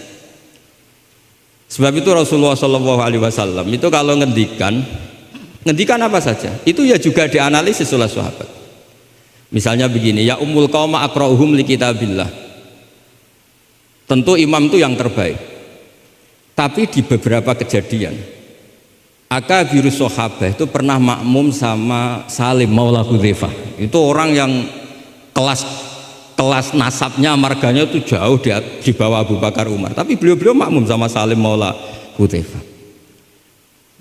Sebab itu Rasulullah SAW itu kalau ngendikan apa saja, itu ya juga dianalisis oleh sahabat. Misalnya begini, ya ummul qauma aqra'uhum li kitabillah. Tentu imam itu yang terbaik. Tapi di beberapa kejadian akabirus sahabah itu pernah makmum sama Salim Maula Hudzaifah. Itu orang yang kelas nasabnya, marganya itu jauh di bawah Abu Bakar Umar. Tapi beliau makmum sama Salim Maula Hudzaifah.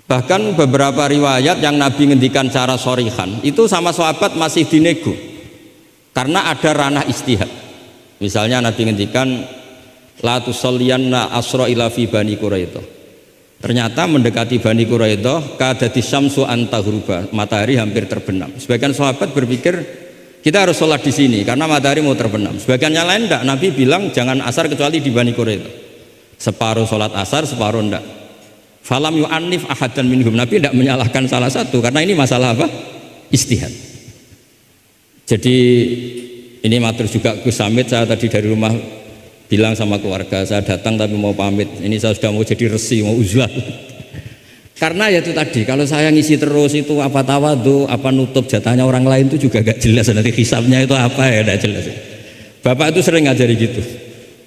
Bahkan beberapa riwayat yang Nabi ngendikan cara shorihan itu sama sahabat masih dinego. Karena ada ranah istihad. Misalnya Nabi ngendikan la tusalliyanna asra ila fi bani Quraidah. Ternyata mendekati Bani Quraidah kadati syamsu antagruba, matahari hampir terbenam. Sebagian sahabat berpikir kita harus sholat di sini karena matahari mau terbenam. Sebagian yang lain enggak, Nabi bilang jangan asar kecuali di Bani Quraidah. Separuh sholat asar, separuh enggak. Falam yu'annif ahadan minhum. Nabi enggak menyalahkan salah satu karena ini masalah apa? Istihad. Jadi ini matur juga Gus Samit, saya tadi dari rumah bilang sama keluarga, saya datang tapi mau pamit, ini saya sudah mau jadi resi, mau uzlah. Karena ya itu tadi, kalau saya ngisi terus itu apa tawadu, apa nutup jatahnya orang lain itu juga gak jelas, nanti hisabnya itu apa ya gak jelas. Bapak itu sering ngajari gitu,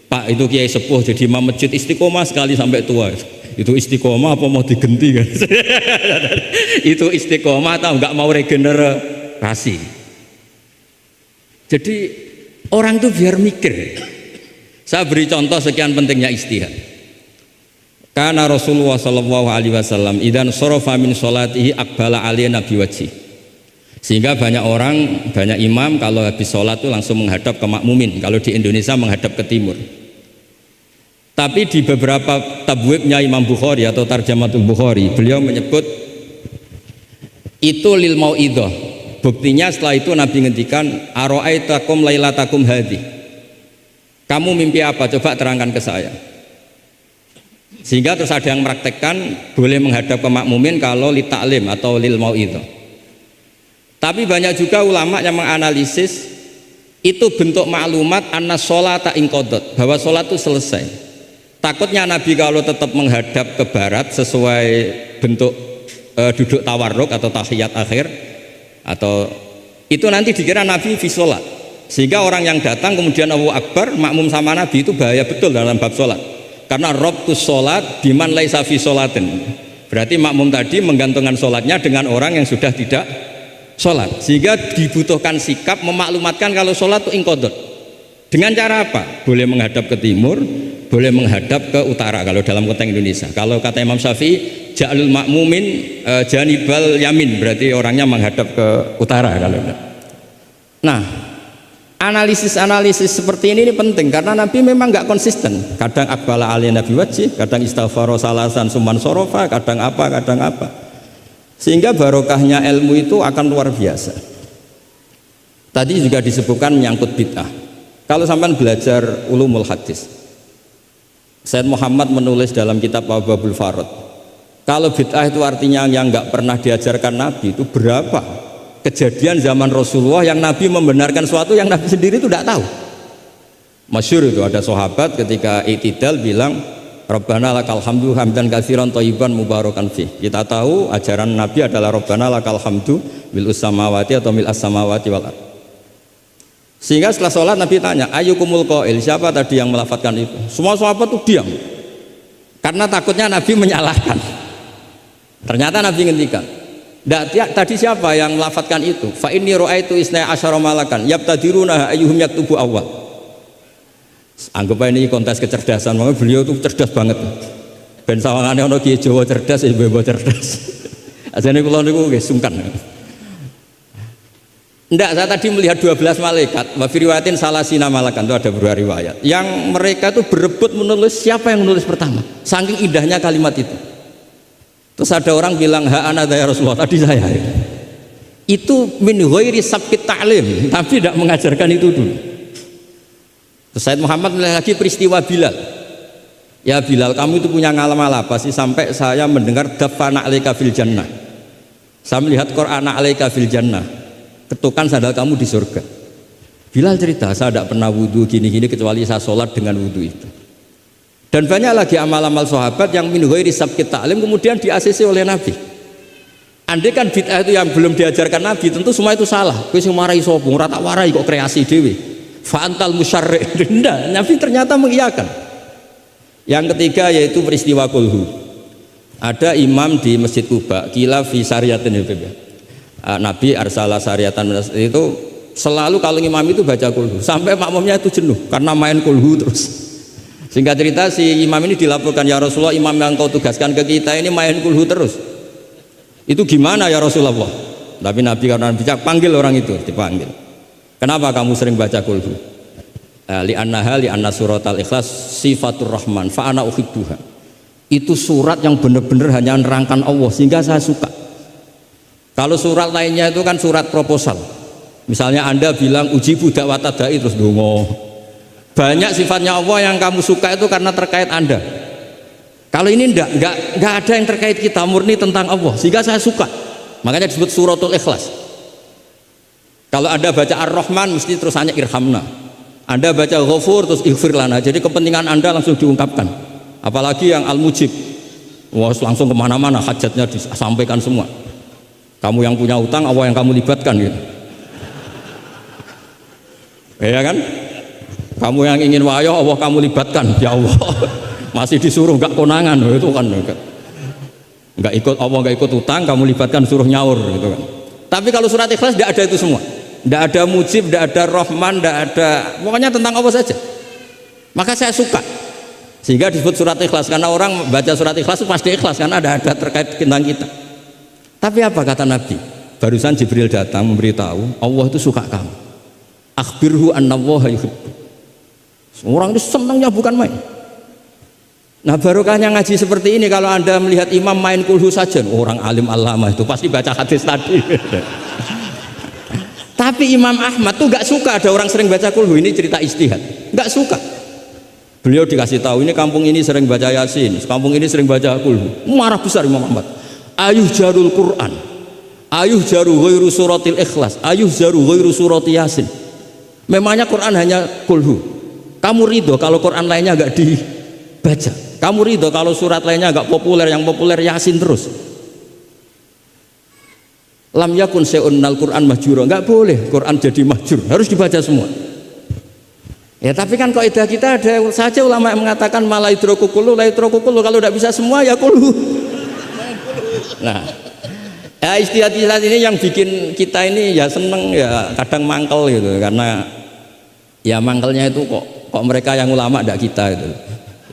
Pak itu kiai sepuh jadi imam masjid istiqomah sekali sampai tua. Itu istiqomah apa mau digenti kan? Itu istiqomah atau nggak mau regenerasi? Jadi orang itu biar mikir. Saya beri contoh sekian pentingnya ijtihad. Karena Rasulullah SAW idan sorofa min sholatihi akbala aliyana biwajhi. Sehingga banyak orang, banyak imam kalau habis sholat itu langsung menghadap ke makmumin. Kalau di Indonesia menghadap ke timur. Tapi di beberapa tabwibnya Imam Bukhari atau Tarjamatul Bukhari, beliau menyebut itu lil mau'idhah. Buktinya setelah itu Nabi ngendikan ara'aitakum lailatakum hadhi. Kamu mimpi apa? Coba terangkan ke saya. Sehingga terus ada yang mempraktekkan boleh menghadap ke makmumin kalau li ta'lim atau lil mau'idhah. Tapi banyak juga ulama yang menganalisis itu bentuk maklumat anna sholata inqadat, bahwa sholat itu selesai. Takutnya Nabi kalau tetap menghadap ke barat sesuai bentuk duduk tawarruk atau tahiyat akhir, atau itu nanti dikira Nabi fi sholat, sehingga orang yang datang kemudian Allahu Akbar makmum sama Nabi itu bahaya betul dalam bab sholat. Karena robtus sholat biman laisa fi sholatin, berarti makmum tadi menggantungkan sholatnya dengan orang yang sudah tidak sholat, sehingga dibutuhkan sikap memaklumatkan kalau sholat itu inqadat. Dengan cara apa? Boleh menghadap ke timur, boleh menghadap ke utara kalau dalam konteks Indonesia. Kalau kata Imam Syafi'i, ja'alul makmumin janibal yamin, berarti orangnya menghadap ke utara kalau. Nah, analisis seperti ini penting karena Nabi memang nggak konsisten. Kadang akbala ali nabi wajib, kadang istighfar salasan suman sorofa, kadang apa. Sehingga barokahnya ilmu itu akan luar biasa. Tadi juga disebutkan menyangkut bid'ah. Kalau sampai belajar ulumul hadis, Sayyid Muhammad menulis dalam kitab Babul Farad, kalau bid'ah itu artinya yang nggak pernah diajarkan Nabi, itu berapa kejadian zaman Rasulullah yang Nabi membenarkan sesuatu yang Nabi sendiri itu tidak tahu. Masyhur itu ada sahabat ketika i'tidal bilang Rabbana lakal hamdu hamdan katsiran thayyiban mubarakan fi. Kita tahu ajaran Nabi adalah Rabbana lakal hamdu mil samawati atau mil as-samawati wal ard. Sehingga setelah sholat Nabi tanya, ayyukumul qail, siapa tadi yang melafadzkan itu? Semua sahabat itu diam. Karena takutnya Nabi menyalahkan. Ternyata Nabi ngendikan, tadi siapa yang melafadzkan itu? Fa inni ra'aitu isna asyara malakan yabtadiruna ayyuhum yaktubu awwal. Anggap ini kontes kecerdasan, makanya beliau itu cerdas banget. Ben sawangane ana kiye Jawa cerdas, ibu-ibu cerdas. Ajane kula niku nggih sungkan. Enggak, saya tadi melihat 12 malaikat, wa fi riwayatin salasina malakan, itu ada beberapa riwayat. Yang mereka itu berebut menulis siapa yang menulis pertama. Saking indahnya kalimat itu. Terus ada orang bilang, ha ana ya Rasulullah, tadi saya. Itu min ghairi sabqit ta'lim, tapi tidak mengajarkan itu dulu. Terus Sayyid Muhammad melihat lagi peristiwa Bilal. Ya Bilal, kamu itu punya ngalaman apa sih sampai saya mendengar dafana alaika fil jannah. Saya melihat Qur'an alaika fil jannah. Ketukan sandal kamu di surga. Bilal cerita, saya tidak pernah wudhu gini-gini kecuali saya sholat dengan wudhu itu. Dan banyak lagi amal-amal sahabat yang min ghairi sabqit ta'lim kemudian di-ACC oleh Nabi. Andai kan bid'ah itu yang belum diajarkan Nabi, tentu semua itu salah. Kowe sing marahi sapa? Ora tak warai kok kreasi dhewe. Fa'antal musyarri'. Tidak, Nabi ternyata mengiyakan. Yang ketiga yaitu peristiwa kulhu. Ada imam di Masjid Kuba, kila fi syariatin Nabi arsala syariatan itu selalu kalau imam itu baca kulhu sampai makmumnya itu jenuh karena main kulhu terus. Singkat cerita si imam ini dilaporkan, ya Rasulullah, imam yang kau tugaskan ke kita ini main kulhu terus. Itu gimana ya Rasulullah? Tapi Nabi karena bijak panggil orang itu, dipanggil. Kenapa kamu sering baca kulhu? Li'anna suratal ikhlas sifatur rahman fa ana uhibbuha. Itu surat yang benar-benar hanya nerangkan Allah sehingga saya suka. Kalau surat lainnya itu kan surat proposal. Misalnya Anda bilang ujibu dakwata dai terus dongo. Banyak sifatnya Allah yang kamu suka itu karena terkait Anda. Kalau ini enggak ada yang terkait kita, murni tentang Allah sehingga saya suka. Makanya disebut suratul ikhlas. Kalau Anda baca Ar-Rahman mesti terus hanya irhamna. Anda baca Ghafur terus ighfir lana. Jadi kepentingan Anda langsung diungkapkan. Apalagi yang Al-Mujib, wah langsung kemana-mana hajatnya disampaikan semua. Kamu yang punya utang, Allah yang kamu libatkan gitu. Ya kan? Kamu yang ingin wayah, Allah kamu libatkan. Ya Allah, masih disuruh nggak konangan, itu kan nggak ikut Allah, nggak ikut utang, kamu libatkan suruh nyaur gitu kan. Tapi kalau surat ikhlas tidak ada itu semua. Tidak ada mujib, tidak ada rahman, tidak ada, pokoknya tentang Allah saja. Maka saya suka. Sehingga disebut surat ikhlas, karena orang baca surat ikhlas itu pasti ikhlas karena ada terkait tentang kita. Tapi apa kata Nabi? Barusan Jibril datang memberitahu Allah itu suka kamu. Akhbirhu annallaha yuhibbu. Orang itu senangnya bukan main. Nah barokahnya ngaji seperti ini. Kalau Anda melihat imam main kulhu saja, orang alim alama itu pasti baca hadis tadi. Tapi Imam Ahmad tuh gak suka ada orang sering baca kulhu. Ini cerita ijtihad, gak suka. Beliau dikasih tahu ini kampung ini sering baca Yasin, kampung ini sering baca Qul. Marah besar Imam Ahmad. Ayuh jarul Quran, ayuh jaru ghairu suratil Ikhlas, ayuh jaru ghairu surati Yasin. Memangnya Quran hanya Qul hu. Kamu ridho kalau Quran lainnya enggak dibaca? Kamu ridho kalau surat lainnya enggak populer, yang populer Yasin terus? Lam yakun se'unnal Quran mahjura, enggak boleh Quran jadi mahjur, harus dibaca semua. Ya tapi kan kaidah kita ada saja ulama yang mengatakan malaidroku kullu, laidroku kullu, kalau tidak bisa semua ya kullu. Nah, ya istilah-istilah ini yang bikin kita ini ya seneng ya kadang mangkel gitu, karena ya mangkelnya itu kok mereka yang ulama tidak kita itu.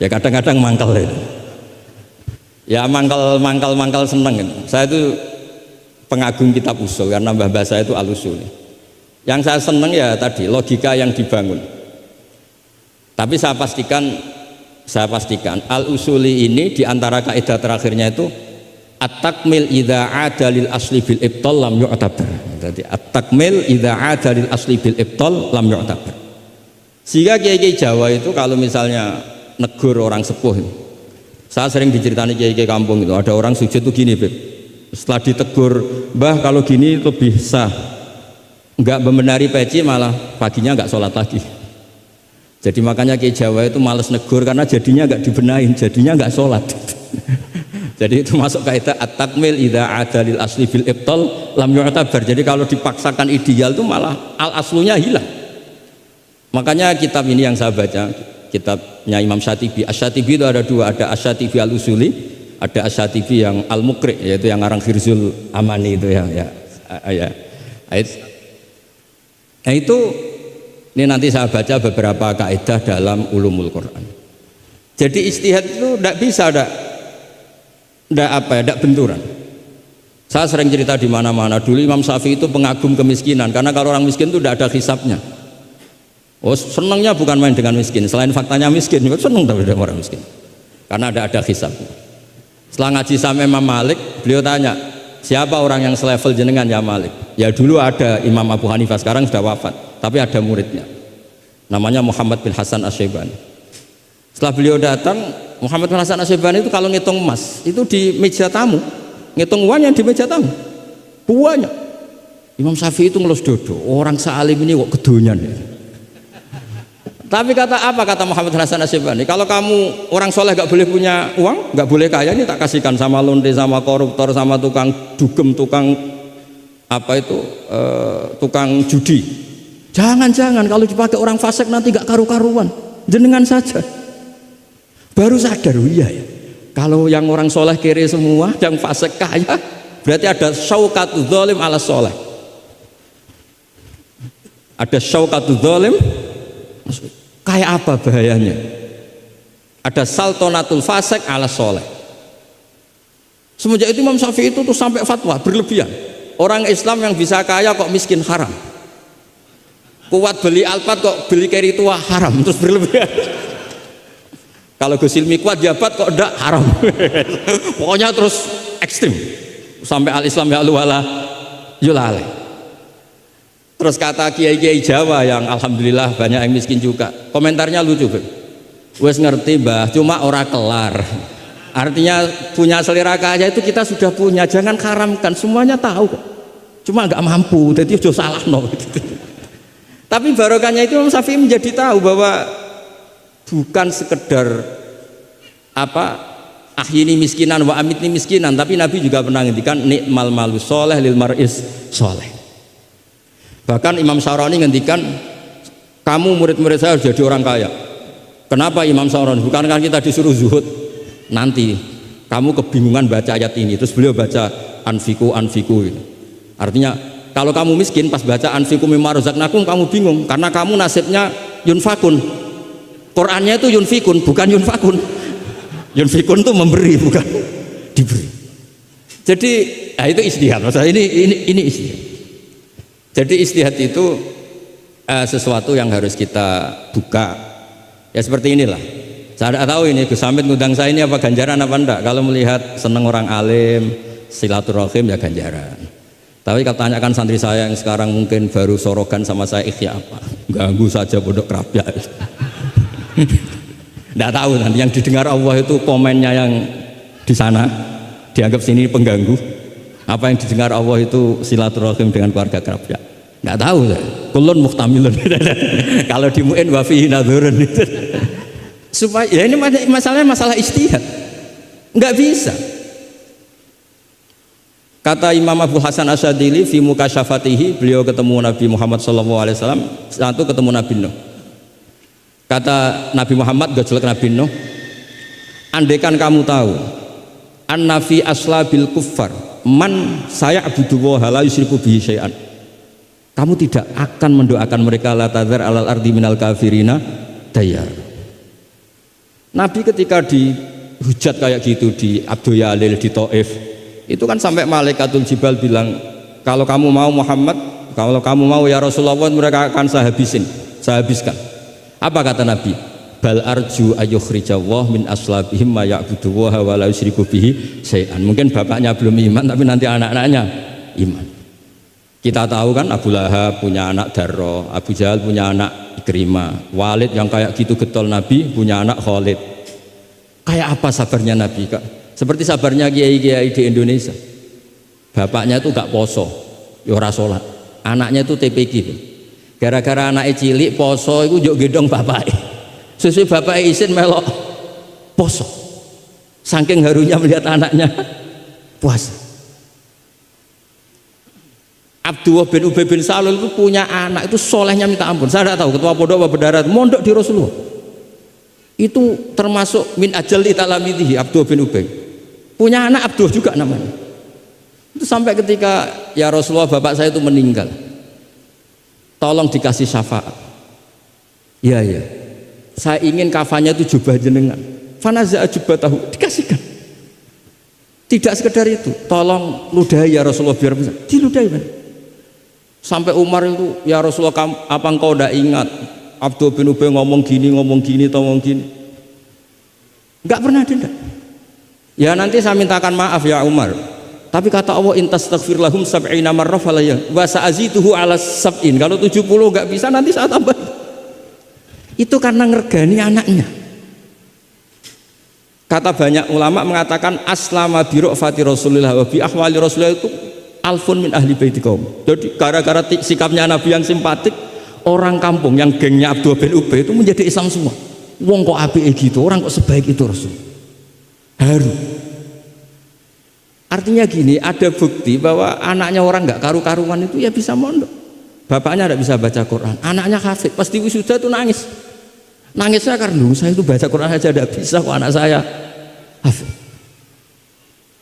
Ya kadang-kadang mangkel itu. Ya mangkel seneng gitu. Saya itu pengagum kitab usul karena mbah saya itu al-usul. Yang saya seneng ya tadi logika yang dibangun. Tapi saya pastikan al-usuli ini diantara kaidah terakhirnya itu at-takmil idza ada lil asli bil ibtal lam yu'tabar. Jadi at-takmil idza ada lil asli bil ibtal lam yu'tabar. Sehingga kiai-kiai Jawa itu kalau misalnya negur orang sepuh, saya sering diceritani kiai-kiai kampung itu ada orang sujud tuh gini, Beb. Setelah ditegur, "Mbah kalau gini lebih sah." Enggak membenari peci malah paginya enggak sholat lagi. Jadi makanya Kiai Jawa itu males negur karena jadinya nggak dibenahin, jadinya nggak sholat. Jadi itu masuk kaidah at-takmil idza ada lil asli bil ibtal lam yu'tabar. Jadi kalau dipaksakan ideal itu malah al aslunya hilang. Makanya kitab ini yang saya baca, kitabnya Imam Syatibi. Asy-Syatibi itu ada dua, ada Asy-Syatibi al-Usuli, ada Asy-Syatibi yang al-Muqri, yaitu yang ngarang Khirzul Amani itu ya. Nah itu ini nanti saya baca beberapa kaidah dalam ulumul Quran. Jadi ijtihad itu tidak bisa, tidak benturan. Saya sering cerita di mana-mana. Dulu Imam Syafi'i itu pengagum kemiskinan, karena kalau orang miskin itu tidak ada hisabnya. Oh senangnya bukan main dengan miskin, selain faktanya miskin, senang tapi dengan orang miskin, karena ada hisabnya. Setelah ngaji sama Imam Malik, beliau tanya, siapa orang yang selevel jenengan ya Malik? Ya dulu ada Imam Abu Hanifah, sekarang sudah wafat. Tapi ada muridnya namanya Muhammad bin Hasan Asy-Syaibani. Setelah beliau datang, Muhammad bin Hasan Asy-Syaibani itu kalau ngitung emas itu di meja tamu, ngitung uangnya di meja tamu banyak. Imam Syafi'i itu ngelus dodo, orang sealim ini kok kedonyan ya. Tapi kata Muhammad bin Hasan Asy-Syaibani, kalau kamu orang soleh gak boleh punya uang, gak boleh kaya, ini tak kasihkan sama lonte, sama koruptor, sama tukang dugem, tukang tukang judi. Jangan kalau dipakai orang fasik nanti gak karu-karuan, jenengan saja. Baru sadar, oh iya ya, kalau yang orang soleh kiri semua, yang fasik kaya, berarti ada syaukatul dzalim ala soleh. Ada syaukatul dzalim, kayak apa bahayanya? Ada saltonatul fasik ala soleh. Semenjak itu Imam Syafi'i itu tuh sampai fatwa berlebihan. Orang Islam yang bisa kaya kok miskin haram. Kuat beli Alphard kok beli carry tua haram, terus berlebihan. Kalau Gus Ilmi kuat jabat kok enggak haram. Pokoknya terus ekstrim sampai al-Islam ya wala yulale. Terus kata kiai-kiai Jawa yang alhamdulillah banyak yang miskin juga, komentarnya lucu, Beb. Wes ngerti Mbah, cuma ora kelar. Artinya punya selera kaya itu kita sudah punya, jangan haramkan, semuanya tahu kok. Cuma enggak mampu, jadi ojo salah no. Tapi barokahnya itu Imam Syafi'i menjadi tahu bahwa bukan sekedar ahyini miskinan wa amitni miskinan, tapi Nabi juga pernah ngendikan nikmal malu soleh lil maris soleh. Bahkan Imam Syarani ngendikan, kamu murid-murid saya harus jadi orang kaya. Kenapa Imam Syarani? Bukan kan kita disuruh zuhud, nanti kamu kebingungan baca ayat ini, terus beliau baca anfiku gitu. Artinya kalau kamu miskin pas baca anfiku mimma razaqnakum kamu bingung karena kamu nasibnya yunfakun. Qurannya itu yunfikun bukan yunfakun. Yunfikun itu memberi bukan diberi. Jadi itu ijtihad. Maksudnya ini ijtihad. Jadi ijtihad itu sesuatu yang harus kita buka. Ya seperti inilah. Saya tidak tahu ini Gus Hamid ngundang saya ini apa ganjaran apa enggak. Kalau melihat seneng orang alim, silaturahim ya ganjaran. Tapi kalau tanyakan santri saya yang sekarang mungkin baru sorogan sama saya ikhya apa? Ganggu saja pondok kerapia. Tidak tahu nanti yang didengar Allah itu komennya yang di sana dianggap sini pengganggu. Apa yang didengar Allah itu silaturahim dengan keluarga kerabat. Nggak tahu saya. Kulun muhtamilun. Kalau di mu'in wa fihi nadhurun. Supaya ya ini masalahnya masalah ijtihad. Nggak bisa. Kata Imam Abu Hasan Asyadili fi mukasyafatihi, beliau ketemu Nabi Muhammad SAW, satu ketemu Nabi Nuh. Kata Nabi Muhammad gojolek Nabi Nuh, andaikan kamu tahu anna fi aslabil kuffar man saya'budu wa la yusyriku bihi syai'an, kamu tidak akan mendoakan mereka la tadzar alal ardi minal kafirina dayar. Nabi ketika dihujat kayak gitu di Abdul Yalil di Taif, itu kan sampai Malaikatul Jibal bilang, kalau kamu mau Muhammad, kalau kamu mau ya Rasulullah, mereka akan saya habiskan. Apa kata Nabi? Bal arju ayyukhrijallah min aslabihim ma ya'budu wa la yusyriku bihi syai'an. Mungkin bapaknya belum iman, tapi nanti anak-anaknya iman. Kita tahu kan Abu Lahab punya anak Darro, Abu Jahal punya anak Ikrimah, Walid yang kayak gitu getol Nabi punya anak Khalid. Kayak apa sabarnya Nabi, Kak? Seperti sabarnya kiai-kiai di Indonesia. Bapaknya itu gak poso, ya ora salat. Anaknya itu TPG. Gara-gara anaknya cilik poso itu njuk gendong bapaknya. Sesuai bapaknya izin melok poso. Saking harunya melihat anaknya puasa. Abdullah bin Ubay bin Salul itu punya anak itu solehnya minta ampun. Saya tidak tahu ketua pondok apa berdarah, mondok di Rasulullah. Itu termasuk min ajali talamidihi Abdullah bin Ubay. Punya anak Abdullah juga namanya. Itu sampai ketika ya Rasulullah bapak saya itu meninggal, tolong dikasih syafaat. Ya ya, saya ingin kafannya itu jubah jenengan. Fanaza jubah tahu dikasihkan. Tidak sekedar itu, tolong ludahi ya Rasulullah biar bisa diludahi kan. Sampai Umar itu ya Rasulullah apa engkau tidak ingat Abdullah bin Ubay ngomong gini, ngomong gini. Enggak pernah ada. Ya nanti saya mintakan maaf ya Umar. Tapi kata Allah intastaghfir lahum sab'ina marrah falaya wa sa'azituhu ala sab'in. Kalau 70 enggak bisa nanti saya tambah. Itu karena ngergani anaknya. Kata banyak ulama mengatakan aslama bi ra'fati Rasulillah wa bi ahwali Rasulillah itu alfun min ahli baiti kaum. Jadi gara-gara sikapnya Nabi yang simpatik, orang kampung yang gengnya Abdullah bin Ubay itu menjadi Islam semua. Wong kok apike gitu, orang kok sebaik itu Rasul. Haru. Artinya gini, ada bukti bahwa anaknya orang nggak karu-karuan itu ya bisa mondok. Bapaknya tidak bisa baca Quran, anaknya hafid, pasti wisuda itu nangis. Nangisnya karena saya itu baca Quran aja tidak bisa kok anak saya hafid.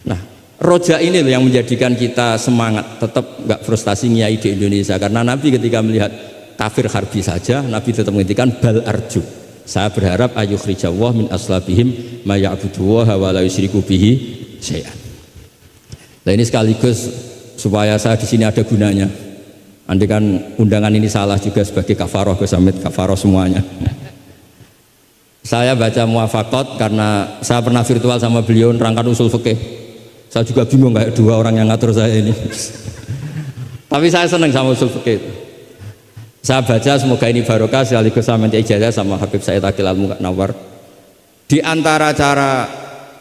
Nah, roja ini loh yang menjadikan kita semangat, tetap nggak frustasi nyai di Indonesia. Karena Nabi ketika melihat kafir harbi saja, Nabi tetap menghentikan bal arju. Saya berharap ayyukhrijallah min aslabihim ma ya'budu wa la yusyriku bihi syai'an. Nah ini sekaligus supaya saya di sini ada gunanya. Andai kan undangan ini salah juga sebagai kafaroh, kesamit kafaroh semuanya. Saya baca muwafaqat karena saya pernah virtual sama beliau nerangkan usul fikih. Saya juga bingung kayak dua orang yang ngatur saya ini. Tapi saya senang sama usul fikih itu. Saya baca semoga ini barokah sekaligus saya minta ijazah sama Habib Said Akil Al-Munawwar. Di antara cara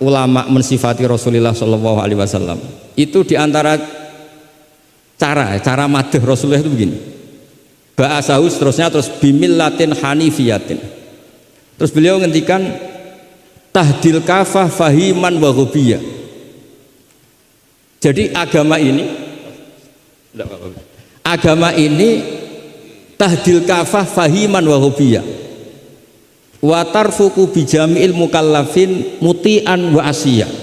ulama mensifati Rasulullah Shallallahu Alaihi Wasallam itu di antara cara madh Rasulullah itu begini. Ba'asahu seterusnya terus bimillatin hanifiyatin. Terus beliau ngendikan tahdil kafah fahiman wa ghubiyah. Jadi agama ini tahdil kafah fahiman wa ghubiyah wa tarfuku bijami'il mukallafin muti'an wa asiyah.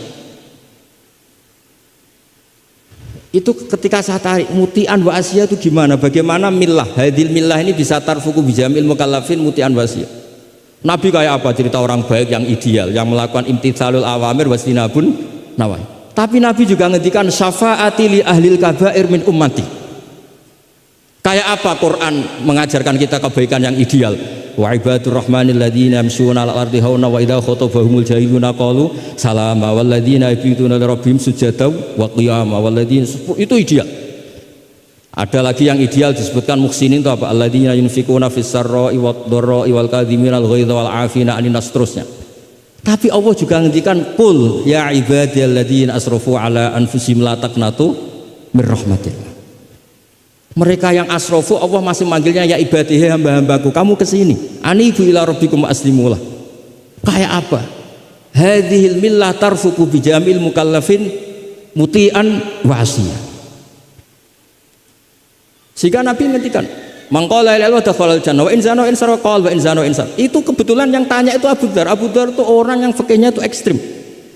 Itu ketika saya tarik muti'an wa asiyah itu gimana, bagaimana millah hadil millah ini bisa tarfuku bijami'il mukallafin muti'an wa asiyah. Nabi kayak apa, cerita orang baik yang ideal yang melakukan imtitsalul awamir wastinabun nawahi. Tapi Nabi juga ngendikan syafaati li ahlil kabair min ummati. Kayak apa Quran mengajarkan kita kebaikan yang ideal? Wa ibadur rahmanil ladzina yamshuna 'alal ardi hauna wa idza khatabahumul jahiluna qalu salama wal ladzina yabituna li rabbihim sujada wa qiyama wal ladzina, itu ideal. Ada lagi yang ideal disebutkan muhsinin itu apa? Alladzina yunfikuna fis sarra'i wad dharra'i wal kadhimina al ghaidha wal 'afina 'anil nas, terusnya. Tapi Allah juga ngendikan qul ya ibadiyalladzina asrafu ala anfusihim la taqnatu mir rahmatillah. Mereka yang asrafu Allah masih manggilnya ya ibadihi hamba-hambaku, kamu kesini, anibu ila rabbikum aslimulah. Kayak apa? Hadhil millah tarfuku bijamil mukallafin muti'an wa asiyah. Sehingga Nabi ngendikan mangqala la ilaha illallah jannah wa in zana in sarqa wa in zana in sar. Itu kebetulan yang tanya itu Abu Dzar. Abu Dzar itu orang yang fikihnya itu ekstrim.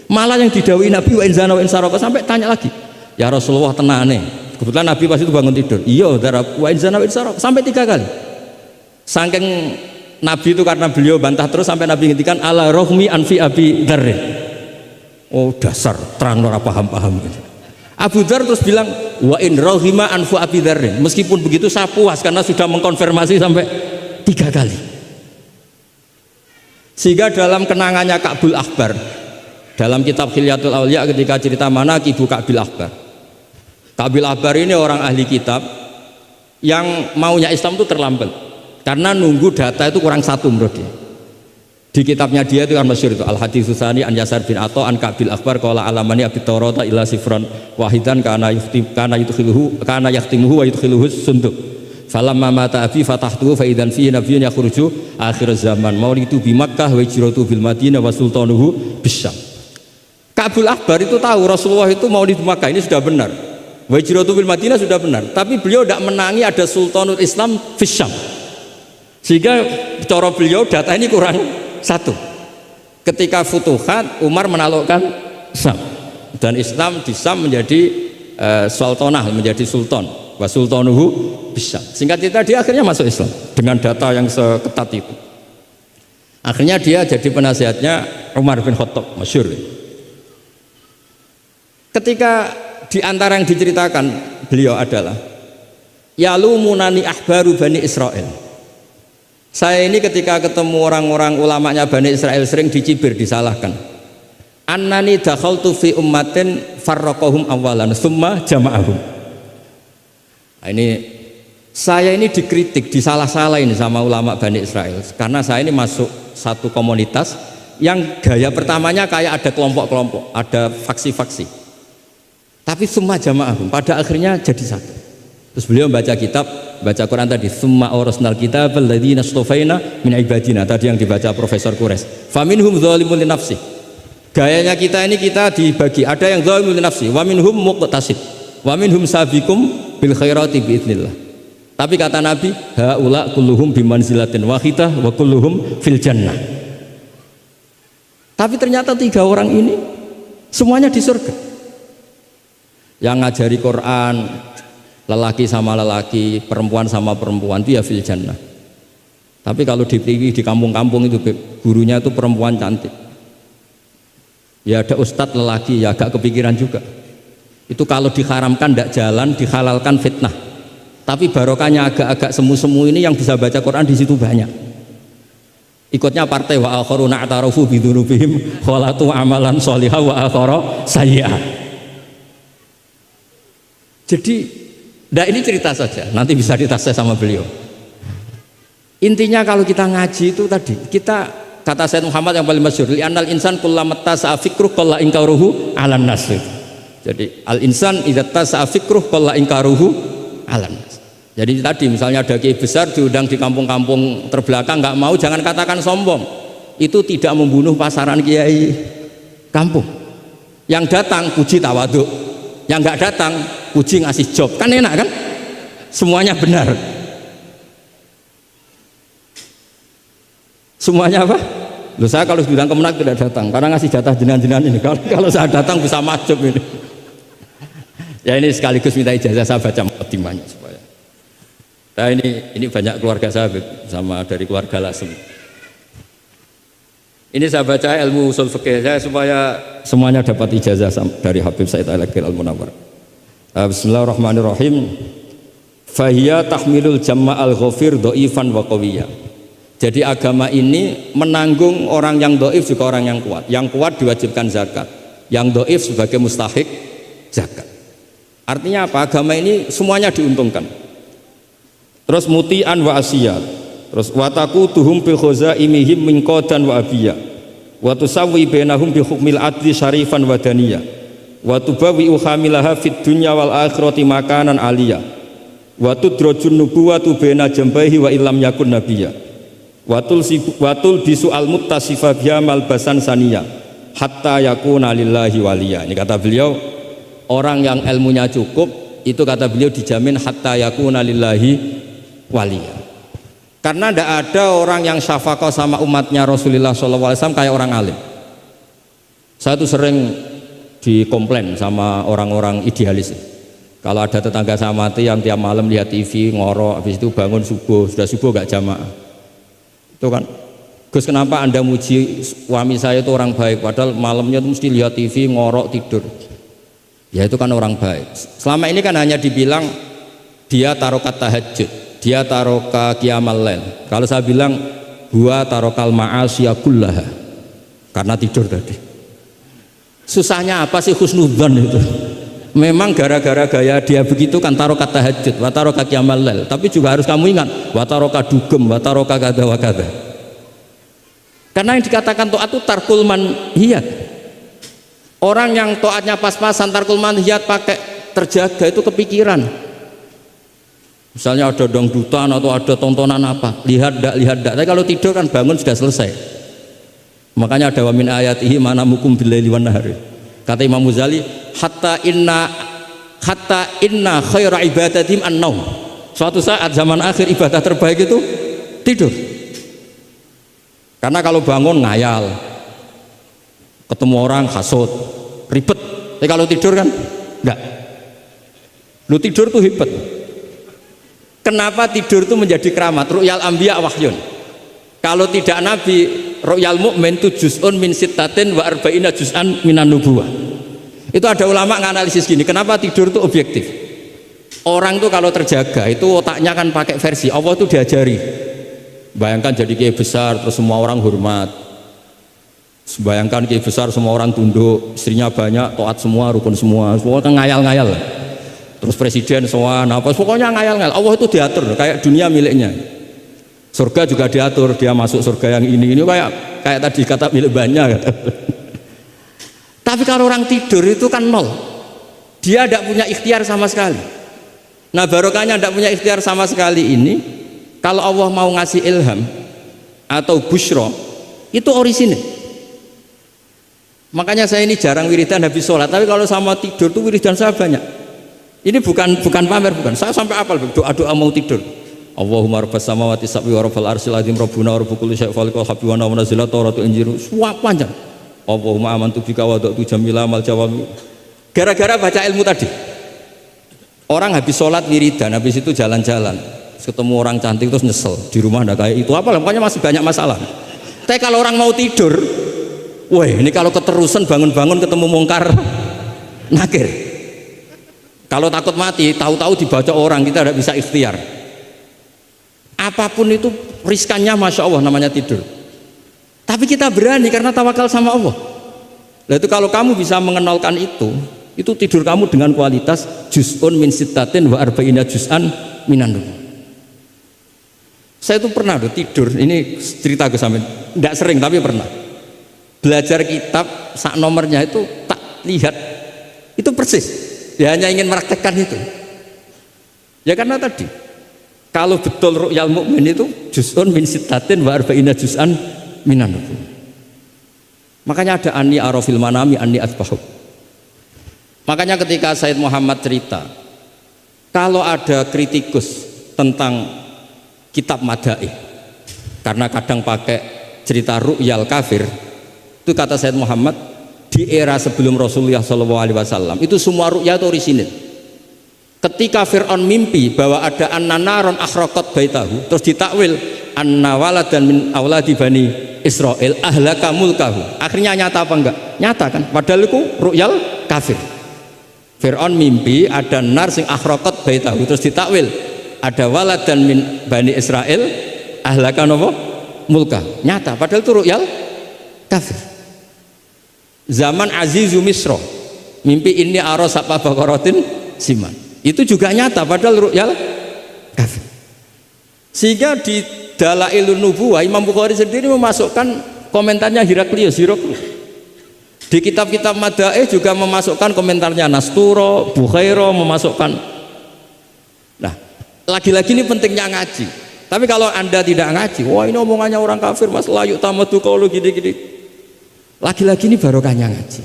Malah yang didhawuhi Nabi wa in zana wa in sarqa sampai tanya lagi. Ya Rasulullah tenane. Kebetulan Nabi pas itu bangun tidur. Iya, wa in zana wa in sarqa sampai 3 kali. Saking Nabi itu karena beliau bantah terus sampai Nabi ngendikan ala rohmi anfi Abi Dzar. Oh dasar terang ora paham-paham. Abu Dzar terus bilang wa in rohima anfu Abi Dzar. Meskipun begitu saya puas karena sudah mengkonfirmasi sampai 3 kali. Sehingga dalam kenangannya Ka'bul Ahbar dalam kitab Khilyatul Auliya ketika cerita Manaqibu Ka'bil Ahbar. Ka'bil Ahbar ini orang ahli kitab yang maunya Islam itu terlambat karena nunggu data itu kurang 1 menurut dia. Di kitabnya dia itu kan masyhur itu Al Hadits Tsani an Yasar bin Atha an Ka'bil Akhbar qala alamani abi Taurata illa sifran wahidan kana yahtimuhu wa yudkhiluhu sunduq falamma mata abi fatahtuhu fa idzan fihi nabiyyun yakhruju akhir zaman maulidu bi Makkah wa hijratu bil Madinah wa sultanuhu bisyam. Ka'bil Akhbar itu tahu Rasulullah itu maulid Makkah ini sudah benar, wa hijratu bil Madinah sudah benar, tapi beliau tidak menangi ada sultanul Islam bisyam. Sehingga cara beliau data ini kurang 1. Ketika Futuhat Umar menaklukkan Syam dan Islam di Syam menjadi sultanah, menjadi sultan wa sultanuhu bisyam. Singkat cerita dia akhirnya masuk Islam dengan data yang seketat itu. Akhirnya dia jadi penasihatnya Umar bin Khattab, masyhur. Ketika di antara yang diceritakan beliau adalah yalumunani ahbaru Bani Israel. Saya ini ketika ketemu orang-orang ulamanya Bani Israel sering dicibir, disalahkan. Annani dakhaltu fi ummatin farraqahum awalan summa jama'ahum. Nah, ini saya ini dikritik, disalah-salah ini sama ulama Bani Israel karena saya ini masuk satu komunitas yang gaya pertamanya kayak ada kelompok-kelompok, ada faksi-faksi. Tapi summa jama'ahum, pada akhirnya jadi satu. Terus beliau baca kitab, baca Quran tadi, summa awrasnal kitab alladzina astafaina min ibadina, tadi yang dibaca Profesor Qures. Faminhum dzalimun li nafsi. Gayanya kita ini kita dibagi, ada yang dzalimun li nafsi, wa minhum muqtasid, wa minhum sabiqum bil khairati biidznillah. Tapi kata Nabi, haula kulluhum bimanzilatin wahidah wa kulluhum fil jannah. Tapi ternyata 3 orang ini semuanya di surga. Yang ngajari Quran lelaki sama lelaki, perempuan sama perempuan itu ya fil jannah. Tapi kalau di kampung-kampung itu gurunya itu perempuan cantik, ya ada ustadz lelaki ya agak kepikiran juga. Itu kalau diharamkan tidak jalan, dihalalkan fitnah. Tapi barokahnya agak-agak semu-semu ini yang bisa baca Quran di situ banyak. Ikutnya partai wa akharuna atarafu bidunubihim khalatu amalan sholihah wa akhara sayyi'ah. Jadi nah ini cerita saja, nanti bisa ditafsir sama beliau. Intinya kalau kita ngaji itu tadi, kita kata Sayyid Muhammad yang paling masyhur, li'anal insan kullamat tasa'a fikruh qalla inkaruhu 'alan nas. Jadi al insan idza tasa'a fikruh qalla inkaruhu 'alan nas. Jadi tadi misalnya ada kiai besar diundang di kampung-kampung terbelakang nggak mau, jangan katakan sombong. Itu tidak membunuh pasaran kiai kampung. Yang datang puji tawaduk, yang nggak datang puji ngasih job, kan enak kan? Semuanya benar. Semuanya apa? Loh, saya kalau bilang Kemenak tidak datang karena ngasih jatah jenengan ini. Kalau saya datang bisa majub ini. Ya ini sekaligus minta ijazah saya baca mukadimahnya supaya. Nah ini banyak keluarga saya sama dari keluarga Lasem. Ini saya baca ilmu usul fikih saya supaya semuanya dapat ijazah dari Habib Said Al-Akhir Al-Munawwar. Bismillahirrahmanirrahim. Fahiya tahmilul jama'al ghafir dhaifan wa qawiyya. Jadi agama ini menanggung orang yang dhaif juga orang yang kuat. Yang kuat diwajibkan zakat, yang dhaif sebagai mustahik zakat. Artinya apa? Agama ini semuanya diuntungkan. Terus muti'an wa asiyat. Terus wataku tuhum bil khazaimihim min qadan wa abiyya. wa tusawwi bainahum bi hukmil adli syarifan wa daniyah wa tubawwi'u hamilaha fid dunya wal akhirati makanan aliyah wa tudrajun nubuwatu baina jambaihi wa illam yakun nabiyya wa tulbisu al muttasifa biha malbasan saniyah hatta yakuna lillahi waliya. Ini kata beliau, orang yang ilmunya cukup itu kata beliau dijamin hatta yakuna lillahi waliya. Karena tidak ada orang yang syafaqah sama umatnya Rasulullah SAW kayak orang alim. Saya tuh sering dikomplain sama orang-orang idealis. Kalau ada tetangga saya mati yang tiap malam lihat TV ngorok, habis itu bangun subuh, sudah subuh gak jamaah. Itu kan, Gus kenapa anda muji suami saya itu orang baik, padahal malamnya tuh mesti lihat TV ngorok tidur. Ya itu kan orang baik. Selama ini kan hanya dibilang dia tarokat tahajud, dia taroka qiyamal lail. Kalau saya bilang huwa tarokal ma'asyiya kullaha, karena tidur tadi. Susahnya apa sih husnudzon itu? Memang gara-gara gaya dia begitu kan tarokat tahajud, wa taroka qiyamal lail. Tapi juga harus kamu ingat, wa taroka dugem, wa taroka kada wa kada. Karena yang dikatakan taat itu tarkul manhiyat. Orang yang taatnya pas-pasan tarkul manhiyat pakai terjaga itu kepikiran. Misalnya ada dangdutan atau ada tontonan apa, lihat dak. Tapi kalau tidur kan bangun sudah selesai. Makanya ada wa min ayatihi manamukum billaili wan nahari. Kata Imam Muzali, hatta inna khaira ibadatihim an-naum. Suatu saat zaman akhir ibadah terbaik itu tidur. Karena kalau bangun ngayal, ketemu orang hasut, ribet. Tapi kalau tidur kan enggak. Lu tidur tuh hebat. Kenapa tidur itu menjadi keramat? Ru'yal anbiya wahyun. Kalau tidak nabi, ru'yal mu'min itu juz'un min sittatin wa arba'ina juz'an minan nubuwah. Itu ada ulama nganalisis gini, kenapa tidur itu objektif? Orang tuh kalau terjaga itu otaknya kan pakai versi Allah tuh diajari. Bayangkan jadi kiai besar terus semua orang hormat. Bayangkan kiai besar semua orang tunduk, istrinya banyak, taat semua, rukun semua kan ngayal-ngayal. Terus presiden semua, nah pokoknya ngayal-ngayal. Allah itu diatur kayak dunia miliknya. Surga juga diatur, dia masuk surga yang ini kayak tadi kata milik banyak. Tapi kalau orang tidur itu kan nol, dia tidak punya ikhtiar sama sekali. Nah barokahnya tidak punya ikhtiar sama sekali ini, kalau Allah mau ngasih ilham atau busyra itu orisinil. Makanya saya ini jarang wiridan habis sholat, tapi kalau sama tidur tuh wiridan saya banyak. Ini bukan pamer, bukan. Saya sampai apal doa-doa mau tidur. Allahumma rabbas samawati sab'i wa rabbal arsyil azim rabbuna wa rabb kulli syai'in khaliqal habbi wa nazzala tawratu injiru. Semua panjang. Allahumma amantu bika wa da'tu jamila mal jawami. Gara-gara baca ilmu tadi. Orang habis sholat wiridan, habis itu jalan-jalan, ketemu orang cantik terus nyesel di rumah ndak kayak itu apa, pokoknya masih banyak masalah. Tapi kalau orang mau tidur, wah ini kalau keterusan bangun-bangun ketemu mungkar nakir. Kalau takut mati, tahu-tahu dibaca orang, kita tidak bisa ikhtiar. Apapun itu riskannya masya Allah namanya tidur. Tapi kita berani karena tawakal sama Allah. Nah itu kalau kamu bisa mengenalkan itu tidur kamu dengan kualitas juz'un min sittatin wa arba'ina juz'an minan nubuwah. Saya itu pernah tidur, ini cerita ke sampean, tidak sering tapi pernah. Belajar kitab sak nomornya itu tak lihat, itu persis. Dia hanya ingin meraktekkan itu. Ya karena tadi kalau betul ru'yal mu'min itu juz'un min sittatin wa arba'ina juz'an minan nubuwah. Makanya ada anni arafil manami anni asbahu. Makanya ketika Said Muhammad cerita, kalau ada kritikus tentang kitab Madaih, karena kadang pakai cerita ru'yal kafir, itu kata Said Muhammad, di era sebelum Rasulullah SAW itu semua ru'ya itu orisinil. Ketika Fir'aun mimpi bahwa ada an-naron akhraqat baitahu, terus ditakwil anna waladan min auladi bani Israel ahlaka mulkahu. Akhirnya nyata apa enggak? Nyata kan? Padahal itu ru'yal kafir. Fir'aun mimpi ada nar sing akhraqat baitahu, terus ditakwil ada waladan min bani Israel ahlaka napa? Mulka. Nyata, padahal itu ru'yal kafir. Zaman Azizu Misro mimpi ini aros apa bakaratin siman. Itu juga nyata padahal ru'yal kafir. Sehingga di Dalailun Nubuwah Imam Bukhari sendiri memasukkan komentarnya Heraklius. Di kitab-kitab Madaih juga memasukkan komentarnya Nasturo, Bukhairo memasukkan. Nah, lagi-lagi ini pentingnya ngaji. Tapi kalau Anda tidak ngaji, wah ini omongannya orang kafir, Mas layu tamatu qaulu gini-gini. Lagi-lagi ini barokahnya ngaji.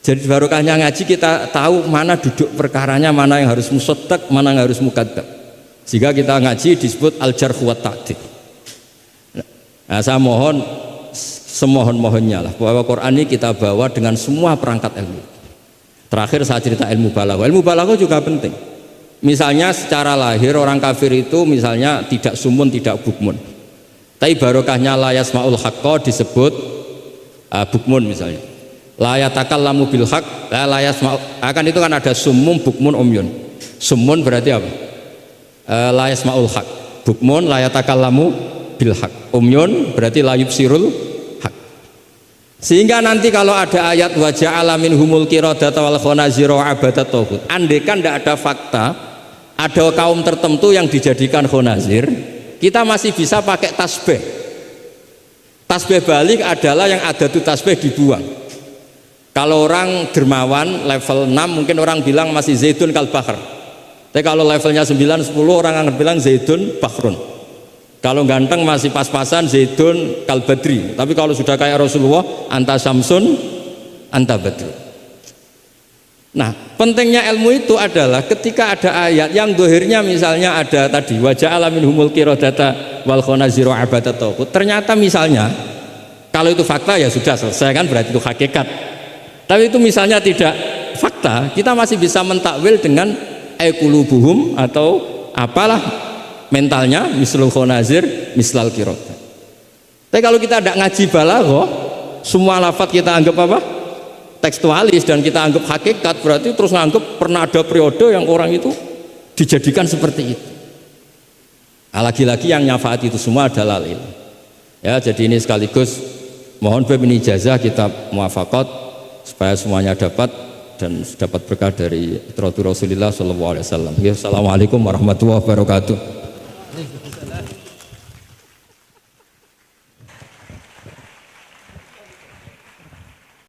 Jadi barokahnya ngaji kita tahu mana duduk perkaranya, mana yang harus musaddaq, mana yang harus mukadzab. Jika kita ngaji disebut al-jarh wa ta'dil. Nah, saya mohon semohon-mohonnya lah bahwa Quran ini kita bawa dengan semua perangkat ilmu. Terakhir saya cerita ilmu balaghah. Ilmu balaghah juga penting. Misalnya secara lahir orang kafir itu misalnya tidak sumun, tidak bukmun. Tapi barokahnya la yasmaul haqqa disebut bukmun misalnya. La yatakallamu bil haqq, la yasmaul. Akan itu kan ada sumum, bukmun, umyun. Sumun berarti apa? La yasmaul haqq. Bukmun la yatakallamu bil haqq. Umyun berarti la yubsirul haqq. Sehingga nanti kalau ada ayat wa ja'ala minhumul qiradata wal khanazira wa abadat taghut, andekan tidak ada fakta ada kaum tertentu yang dijadikan khonazir, kita masih bisa pakai tasbih. Tasbih balik adalah yang ada tuh tasbih dibuang. Kalau orang dermawan level 6 mungkin orang bilang masih zaidun kal bahr. Tapi kalau levelnya 9 10 orang akan bilang zaidun bahrun. Kalau ganteng masih pas-pasan zaidun kal badri. Tapi kalau sudah kayak Rasulullah anta samsun anta badru. Nah, pentingnya ilmu itu adalah ketika ada ayat yang dohirnya misalnya ada tadi wajah alamin humul qiradata wal khonaziro abadat taghut. Ternyata misalnya kalau itu fakta ya sudah selesai kan, berarti itu hakikat. Tapi itu misalnya tidak fakta, kita masih bisa mentakwil dengan qulubuhum atau apalah mentalnya mislul khonazir mislal qiradah. Tapi kalau kita tidak ngaji balaghah, semua lafaz kita anggap apa? Tekstualis dan kita anggap hakikat, berarti terus nganggap pernah ada periode yang orang itu dijadikan seperti itu. Nah, lagi-lagi yang nyafaat itu semua adalah ilmu. Ya, jadi ini sekaligus mohon pemimpin ijazah kita muwafaqat supaya semuanya dapat dan dapat berkah dari Rasulullah sallallahu alaihi wasallam. Assalamualaikum warahmatullahi wabarakatuh.